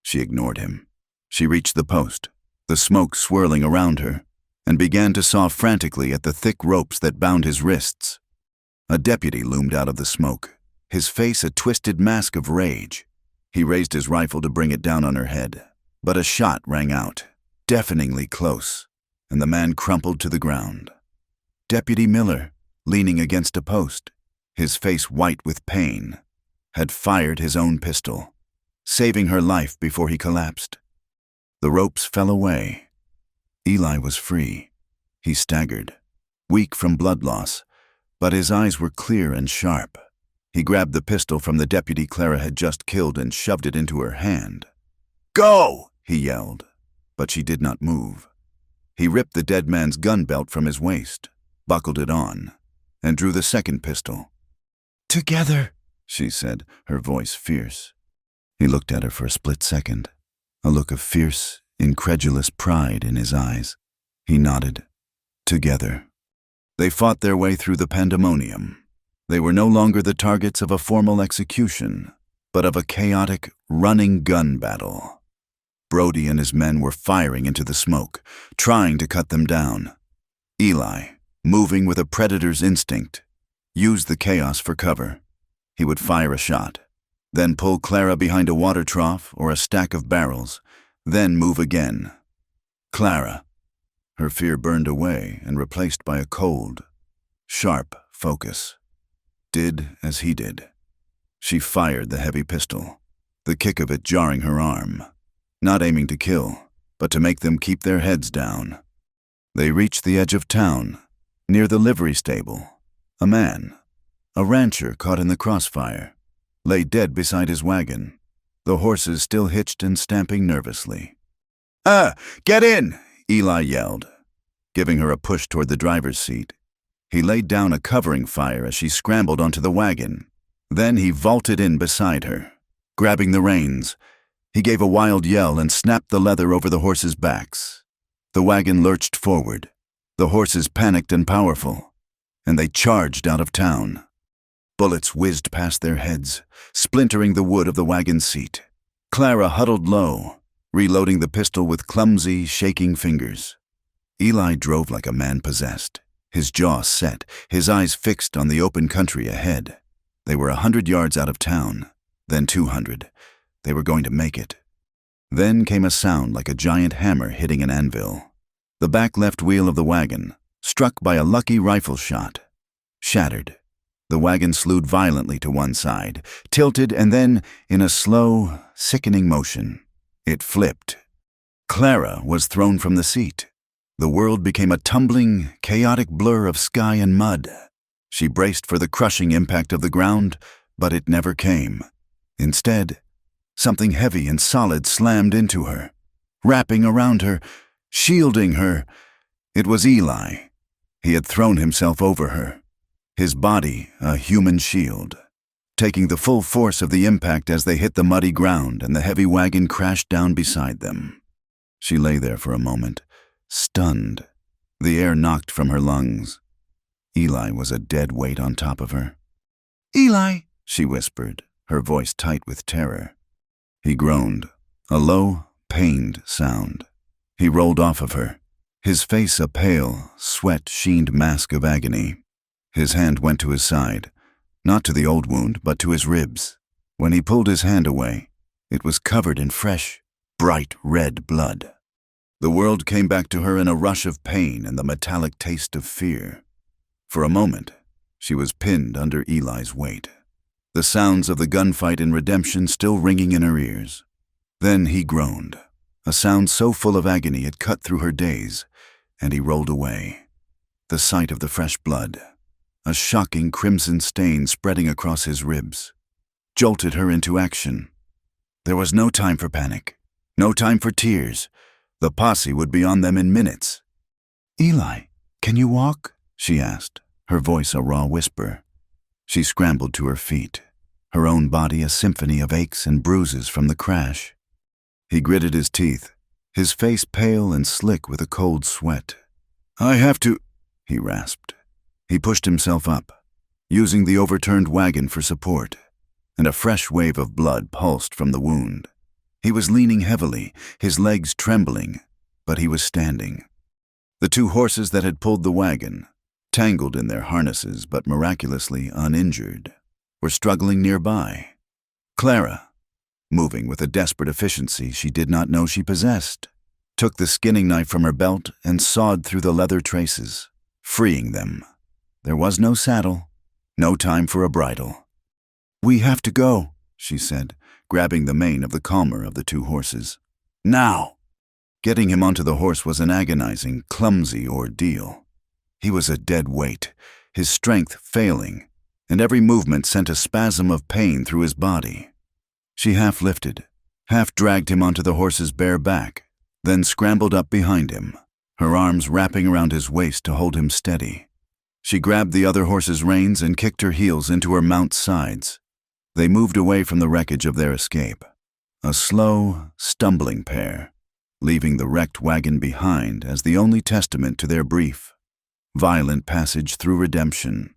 She ignored him. She reached the post, the smoke swirling around her, and began to saw frantically at the thick ropes that bound his wrists. A deputy loomed out of the smoke, his face a twisted mask of rage. He raised his rifle to bring it down on her head, but a shot rang out, deafeningly close, and the man crumpled to the ground. Deputy Miller, leaning against a post, his face white with pain, had fired his own pistol, saving her life before he collapsed. The ropes fell away. Eli was free. He staggered, weak from blood loss, but his eyes were clear and sharp. He grabbed the pistol from the deputy Clara had just killed and shoved it into her hand. "Go!" he yelled, but she did not move. He ripped the dead man's gun belt from his waist, buckled it on, and drew the second pistol. "Together," she said, her voice fierce. He looked at her for a split second, a look of fierce, incredulous pride in his eyes. He nodded. Together. They fought their way through the pandemonium. They were no longer the targets of a formal execution, but of a chaotic, running gun battle. Brody and his men were firing into the smoke, trying to cut them down. Eli, moving with a predator's instinct, used the chaos for cover. He would fire a shot, then pull Clara behind a water trough or a stack of barrels, then move again. Clara. Her fear burned away and replaced by a cold, sharp focus. Did as he did. She fired the heavy pistol, the kick of it jarring her arm, not aiming to kill, but to make them keep their heads down. They reached the edge of town, near the livery stable. A man, a rancher caught in the crossfire, lay dead beside his wagon, the horses still hitched and stamping nervously. Get in!" Eli yelled, giving her a push toward the driver's seat. He laid down a covering fire as she scrambled onto the wagon. Then he vaulted in beside her, grabbing the reins. He gave a wild yell and snapped the leather over the horses' backs. The wagon lurched forward, the horses panicked and powerful, and they charged out of town. Bullets whizzed past their heads, splintering the wood of the wagon seat. Clara huddled low, reloading the pistol with clumsy, shaking fingers. Eli drove like a man possessed, his jaw set, his eyes fixed on the open country ahead. They were 100 yards out of town, then 200. They were going to make it. Then came a sound like a giant hammer hitting an anvil. The back left wheel of the wagon, struck by a lucky rifle shot, shattered. The wagon slewed violently to one side, tilted, and then, in a slow, sickening motion, it flipped. Clara was thrown from the seat. The world became a tumbling, chaotic blur of sky and mud. She braced for the crushing impact of the ground, but it never came. Instead, something heavy and solid slammed into her, wrapping around her, shielding her. It was Eli. He had thrown himself over her, his body a human shield, taking the full force of the impact as they hit the muddy ground and the heavy wagon crashed down beside them. She lay there for a moment, stunned, the air knocked from her lungs. Eli was a dead weight on top of her. "Eli," she whispered, her voice tight with terror. He groaned, a low, pained sound. He rolled off of her, his face a pale, sweat-sheened mask of agony. His hand went to his side, not to the old wound, but to his ribs. When he pulled his hand away, it was covered in fresh, bright red blood. The world came back to her in a rush of pain and the metallic taste of fear. For a moment, she was pinned under Eli's weight, the sounds of the gunfight in Redemption still ringing in her ears. Then he groaned, a sound so full of agony it cut through her daze, and he rolled away. The sight of the fresh blood, a shocking crimson stain spreading across his ribs, jolted her into action. There was no time for panic, no time for tears. The posse would be on them in minutes. "Eli, can you walk?" she asked, her voice a raw whisper. She scrambled to her feet, her own body a symphony of aches and bruises from the crash. He gritted his teeth, his face pale and slick with a cold sweat. "I have to," he rasped. He pushed himself up, using the overturned wagon for support, and a fresh wave of blood pulsed from the wound. He was leaning heavily, his legs trembling, but he was standing. The two horses that had pulled the wagon, tangled in their harnesses but miraculously uninjured, were struggling nearby. Clara, moving with a desperate efficiency she did not know she possessed, took the skinning knife from her belt and sawed through the leather traces, freeing them. There was no saddle, no time for a bridle. "We have to go," she said, grabbing the mane of the calmer of the two horses. "Now!" Getting him onto the horse was an agonizing, clumsy ordeal. He was a dead weight, his strength failing, and every movement sent a spasm of pain through his body. She half lifted, half dragged him onto the horse's bare back, then scrambled up behind him, her arms wrapping around his waist to hold him steady. She grabbed the other horse's reins and kicked her heels into her mount's sides. They moved away from the wreckage of their escape, a slow, stumbling pair, leaving the wrecked wagon behind as the only testament to their brief, violent passage through Redemption.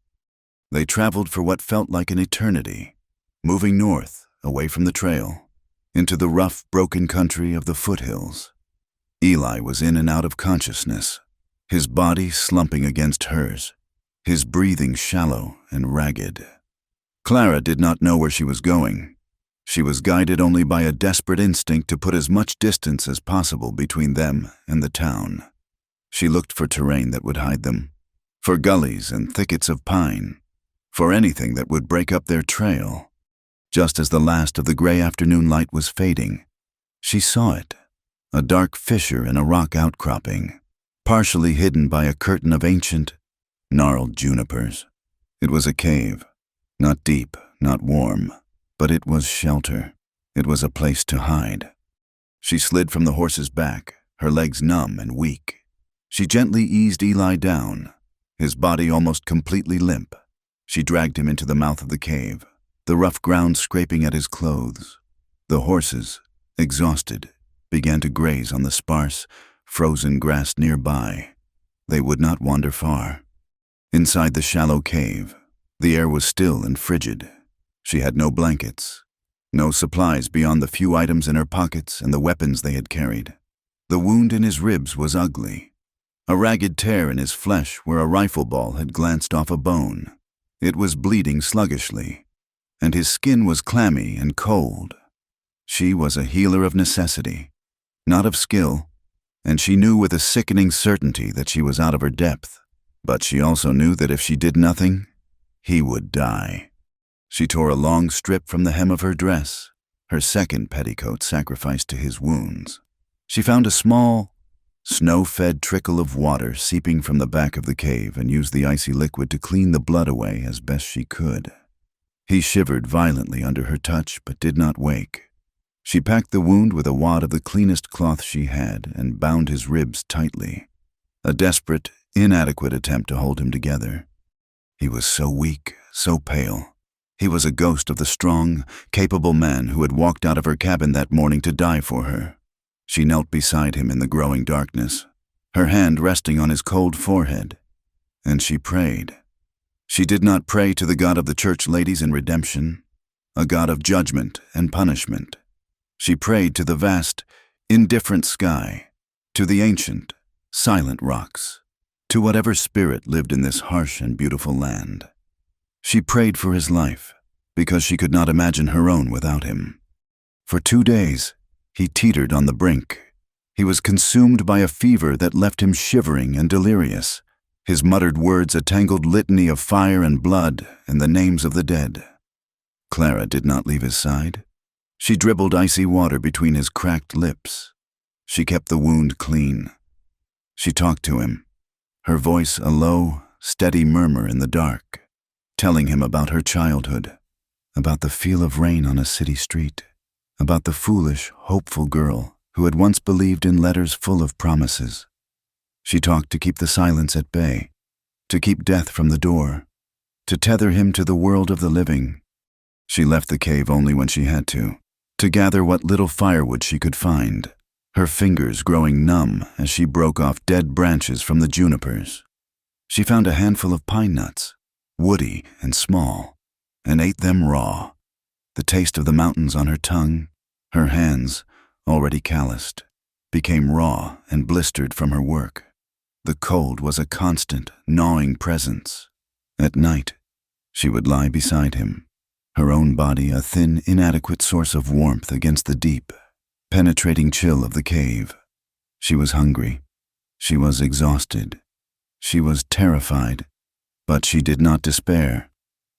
They traveled for what felt like an eternity, moving north, away from the trail, into the rough, broken country of the foothills. Eli was in and out of consciousness, his body slumping against hers, his breathing shallow and ragged. Clara did not know where she was going. She was guided only by a desperate instinct to put as much distance as possible between them and the town. She looked for terrain that would hide them, for gullies and thickets of pine, for anything that would break up their trail. Just as the last of the gray afternoon light was fading, she saw it, a dark fissure in a rock outcropping, partially hidden by a curtain of ancient, gnarled junipers. It was a cave. Not deep, not warm, but it was shelter. It was a place to hide. She slid from the horse's back, her legs numb and weak. She gently eased Eli down, his body almost completely limp. She dragged him into the mouth of the cave, the rough ground scraping at his clothes. The horses, exhausted, began to graze on the sparse, frozen grass nearby. They would not wander far. Inside the shallow cave, the air was still and frigid. She had no blankets, no supplies beyond the few items in her pockets and the weapons they had carried. The wound in his ribs was ugly, a ragged tear in his flesh where a rifle ball had glanced off a bone. It was bleeding sluggishly, and his skin was clammy and cold. She was a healer of necessity, not of skill, and she knew with a sickening certainty that she was out of her depth. But she also knew that if she did nothing, he would die. She tore a long strip from the hem of her dress, her second petticoat sacrificed to his wounds. She found a small, snow-fed trickle of water seeping from the back of the cave, and used the icy liquid to clean the blood away as best she could. He shivered violently under her touch, but did not wake. She packed the wound with a wad of the cleanest cloth she had and bound his ribs tightly. A desperate, inadequate attempt to hold him together. He was so weak, so pale. He was a ghost of the strong, capable man who had walked out of her cabin that morning to die for her. She knelt beside him in the growing darkness, her hand resting on his cold forehead, and she prayed. She did not pray to the God of the church ladies in redemption, a God of judgment and punishment. She prayed to the vast, indifferent sky, to the ancient, silent rocks, to whatever spirit lived in this harsh and beautiful land. She prayed for his life, because she could not imagine her own without him. For 2 days, he teetered on the brink. He was consumed by a fever that left him shivering and delirious, his muttered words a tangled litany of fire and blood and the names of the dead. Clara did not leave his side. She dribbled icy water between his cracked lips. She kept the wound clean. She talked to him, her voice a low, steady murmur in the dark, telling him about her childhood, about the feel of rain on a city street, about the foolish, hopeful girl who had once believed in letters full of promises. She talked to keep the silence at bay, to keep death from the door, to tether him to the world of the living. She left the cave only when she had to gather what little firewood she could find, her fingers growing numb as she broke off dead branches from the junipers. She found a handful of pine nuts, woody and small, and ate them raw, the taste of the mountains on her tongue. Her hands, already calloused, became raw and blistered from her work. The cold was a constant, gnawing presence. At night, she would lie beside him, her own body a thin, inadequate source of warmth against the deep, penetrating chill of the cave. She was hungry. She was exhausted. She was terrified, but she did not despair.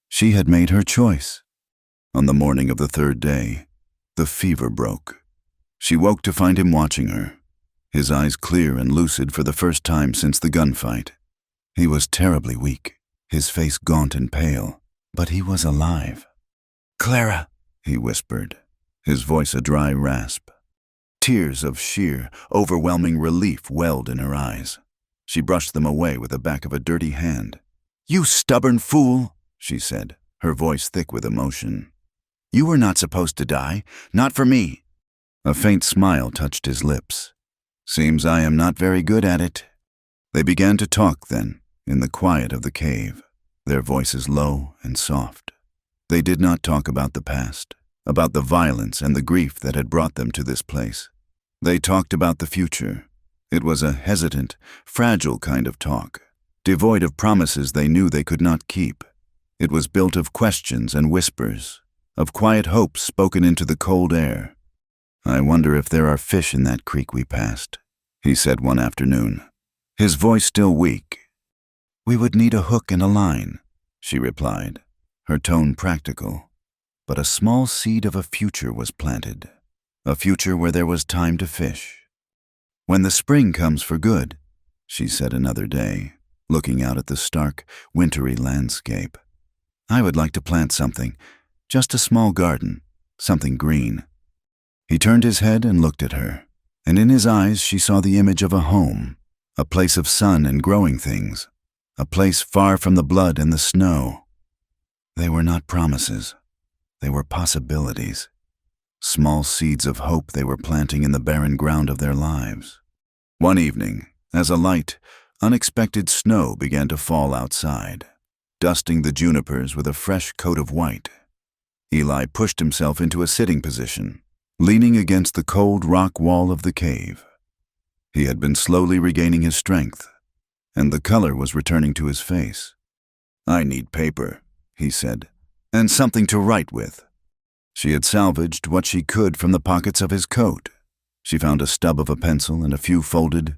She had made her choice. On the morning of the 3rd day, the fever broke. She woke to find him watching her, his eyes clear and lucid for the first time since the gunfight. He was terribly weak, his face gaunt and pale, but he was alive. "Clara," he whispered, his voice a dry rasp. Tears of sheer, overwhelming relief welled in her eyes. She brushed them away with the back of a dirty hand. "You stubborn fool," she said, her voice thick with emotion. "You were not supposed to die, not for me." A faint smile touched his lips. "Seems I am not very good at it." They began to talk then, in the quiet of the cave, their voices low and soft. They did not talk about the past, about the violence and the grief that had brought them to this place. They talked about the future. It was a hesitant, fragile kind of talk, devoid of promises they knew they could not keep. It was built of questions and whispers, of quiet hopes spoken into the cold air. "I wonder if there are fish in that creek we passed," he said one afternoon, his voice still weak. "We would need a hook and a line," she replied, her tone practical. But a small seed of a future was planted, a future where there was time to fish. "When the spring comes for good," she said another day, looking out at the stark, wintry landscape, "I would like to plant something, just a small garden, something green." He turned his head and looked at her, and in his eyes she saw the image of a home, a place of sun and growing things, a place far from the blood and the snow. They were not promises. They were possibilities. Small seeds of hope they were planting in the barren ground of their lives. One evening, as a light, unexpected snow began to fall outside, dusting the junipers with a fresh coat of white, Eli pushed himself into a sitting position, leaning against the cold rock wall of the cave. He had been slowly regaining his strength, and the color was returning to his face. "I need paper," he said, "and something to write with." She had salvaged what she could from the pockets of his coat. She found a stub of a pencil and a few folded,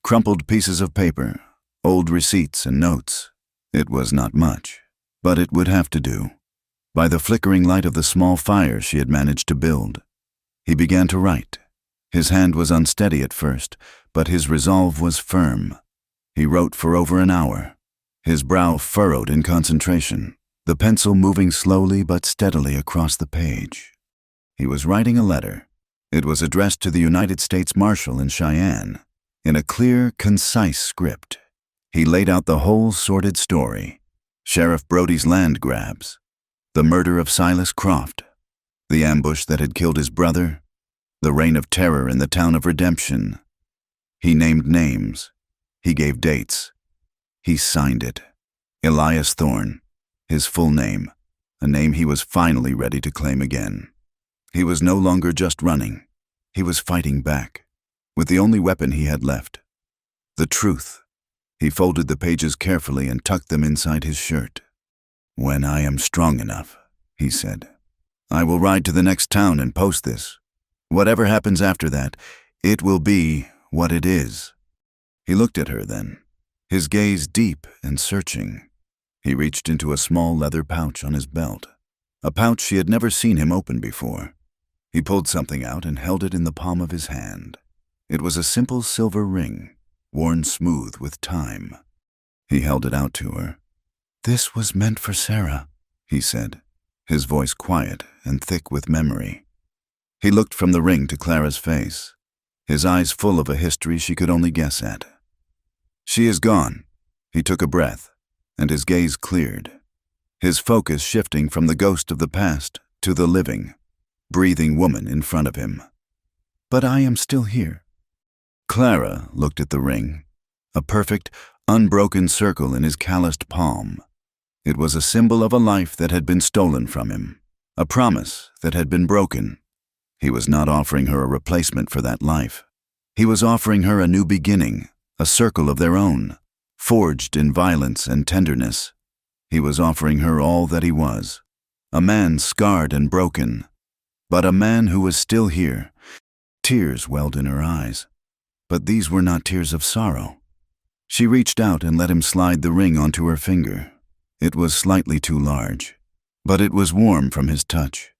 crumpled pieces of paper, old receipts and notes. It was not much, but it would have to do. By the flickering light of the small fire she had managed to build, he began to write. His hand was unsteady at first, but his resolve was firm. He wrote for over an hour, his brow furrowed in concentration, the pencil moving slowly but steadily across the page. He was writing a letter. It was addressed to the United States Marshal in Cheyenne, in a clear, concise script. He laid out the whole sordid story: Sheriff Brody's land grabs, the murder of Silas Croft, the ambush that had killed his brother, the reign of terror in the town of Redemption. He named names. He gave dates. He signed it. Elias Thorne, his full name, a name he was finally ready to claim again. He was no longer just running. He was fighting back, with the only weapon he had left: the truth. He folded the pages carefully and tucked them inside his shirt. "When I am strong enough," he said, "I will ride to the next town and post this. Whatever happens after that, it will be what it is." He looked at her then, his gaze deep and searching. He reached into a small leather pouch on his belt, a pouch she had never seen him open before. He pulled something out and held it in the palm of his hand. It was a simple silver ring, worn smooth with time. He held it out to her. "This was meant for Sarah," he said, his voice quiet and thick with memory. He looked from the ring to Clara's face, his eyes full of a history she could only guess at. "She is gone." He took a breath, and his gaze cleared, his focus shifting from the ghost of the past to the living, breathing woman in front of him. "But I am still here." Clara looked at the ring, a perfect, unbroken circle in his calloused palm. It was a symbol of a life that had been stolen from him, a promise that had been broken. He was not offering her a replacement for that life. He was offering her a new beginning, a circle of their own, forged in violence and tenderness. He was offering her all that he was, a man scarred and broken, but a man who was still here. Tears welled in her eyes, but these were not tears of sorrow. She reached out and let him slide the ring onto her finger. It was slightly too large, but it was warm from his touch.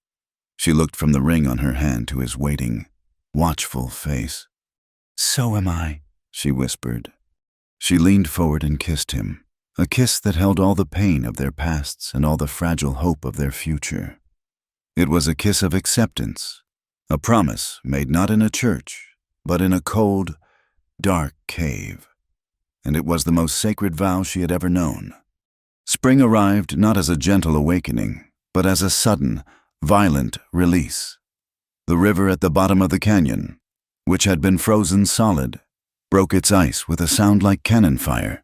She looked from the ring on her hand to his waiting, watchful face. "So am I," she whispered. She leaned forward and kissed him, a kiss that held all the pain of their pasts and all the fragile hope of their future. It was a kiss of acceptance, a promise made not in a church, but in a cold, dark cave. And it was the most sacred vow she had ever known. Spring arrived not as a gentle awakening, but as a sudden, violent release. The river at the bottom of the canyon, which had been frozen solid, broke its ice with a sound like cannon fire.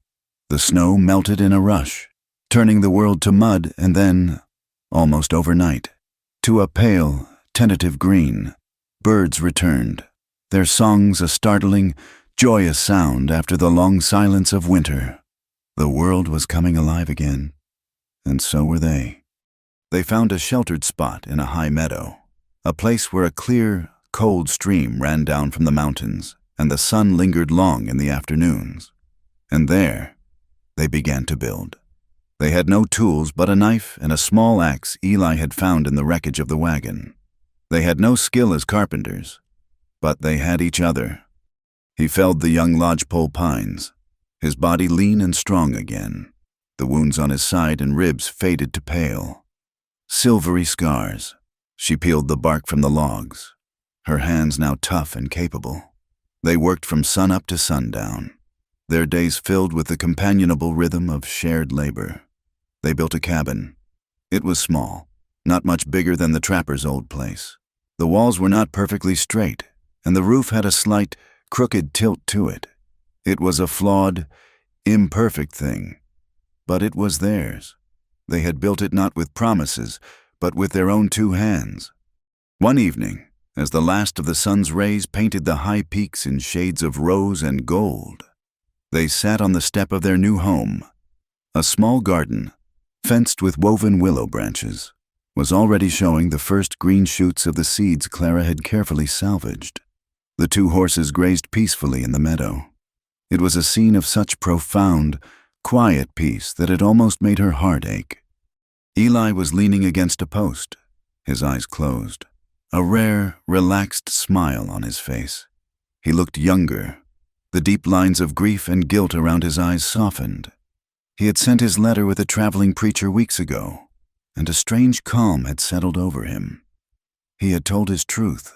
The snow melted in a rush, turning the world to mud and then, almost overnight, to a pale, tentative green. Birds returned, their songs a startling, joyous sound after the long silence of winter. The world was coming alive again, and so were they. They found a sheltered spot in a high meadow, a place where a clear, cold stream ran down from the mountains, and the sun lingered long in the afternoons. And there, they began to build. They had no tools but a knife and a small axe Eli had found in the wreckage of the wagon. They had no skill as carpenters, but they had each other. He felled the young lodgepole pines, his body lean and strong again. The wounds on his side and ribs faded to pale, silvery scars. She peeled the bark from the logs, her hands now tough and capable. They worked from sunup to sundown, their days filled with the companionable rhythm of shared labor. They built a cabin. It was small, not much bigger than the trapper's old place. The walls were not perfectly straight, and the roof had a slight, crooked tilt to it. It was a flawed, imperfect thing, but it was theirs. They had built it not with promises, but with their own two hands. One evening, as the last of the sun's rays painted the high peaks in shades of rose and gold, they sat on the step of their new home. A small garden, fenced with woven willow branches, was already showing the first green shoots of the seeds Clara had carefully salvaged. The two horses grazed peacefully in the meadow. It was a scene of such profound, quiet peace that it almost made her heart ache. Eli was leaning against a post, his eyes closed, a rare, relaxed smile on his face. He looked younger, The deep lines of grief and guilt around his eyes softened. He had sent his letter with a traveling preacher weeks ago, and a strange calm had settled over him. He had told his truth.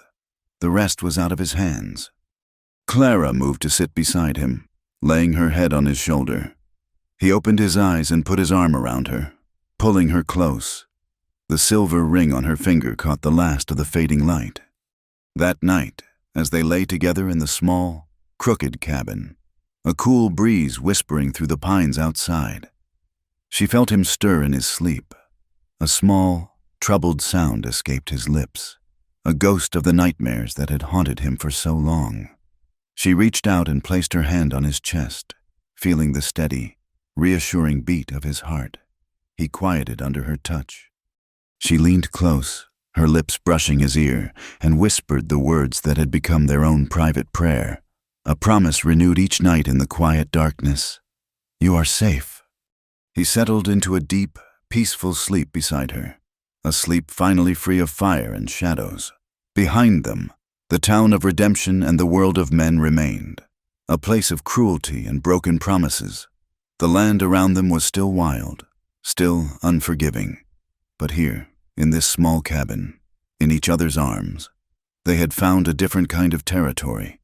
The rest was out of his hands. Clara moved to sit beside him, laying her head on his shoulder. He opened his eyes and put his arm around her, pulling her close. The silver ring on her finger caught the last of the fading light. That night, as they lay together in the small, crooked cabin, a cool breeze whispering through the pines outside, she felt him stir in his sleep. A small, troubled sound escaped his lips, a ghost of the nightmares that had haunted him for so long. She reached out and placed her hand on his chest, feeling the steady, reassuring beat of his heart. He quieted under her touch. She leaned close, her lips brushing his ear, and whispered the words that had become their own private prayer, a promise renewed each night in the quiet darkness. "You are safe." He settled into a deep, peaceful sleep beside her, a sleep finally free of fire and shadows. Behind them, the town of redemption and the world of men remained, a place of cruelty and broken promises. The land around them was still wild, still unforgiving. But here, in this small cabin, in each other's arms, they had found a different kind of territory.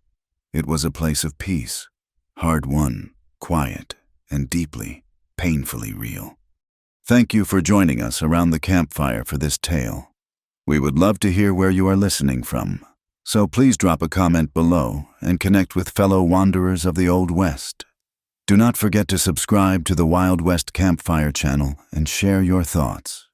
It was a place of peace, hard-won, quiet, and deeply, painfully real. Thank you for joining us around the campfire for this tale. We would love to hear where you are listening from, so please drop a comment below and connect with fellow wanderers of the Old West. Do not forget to subscribe to the Wild West Campfire channel and share your thoughts.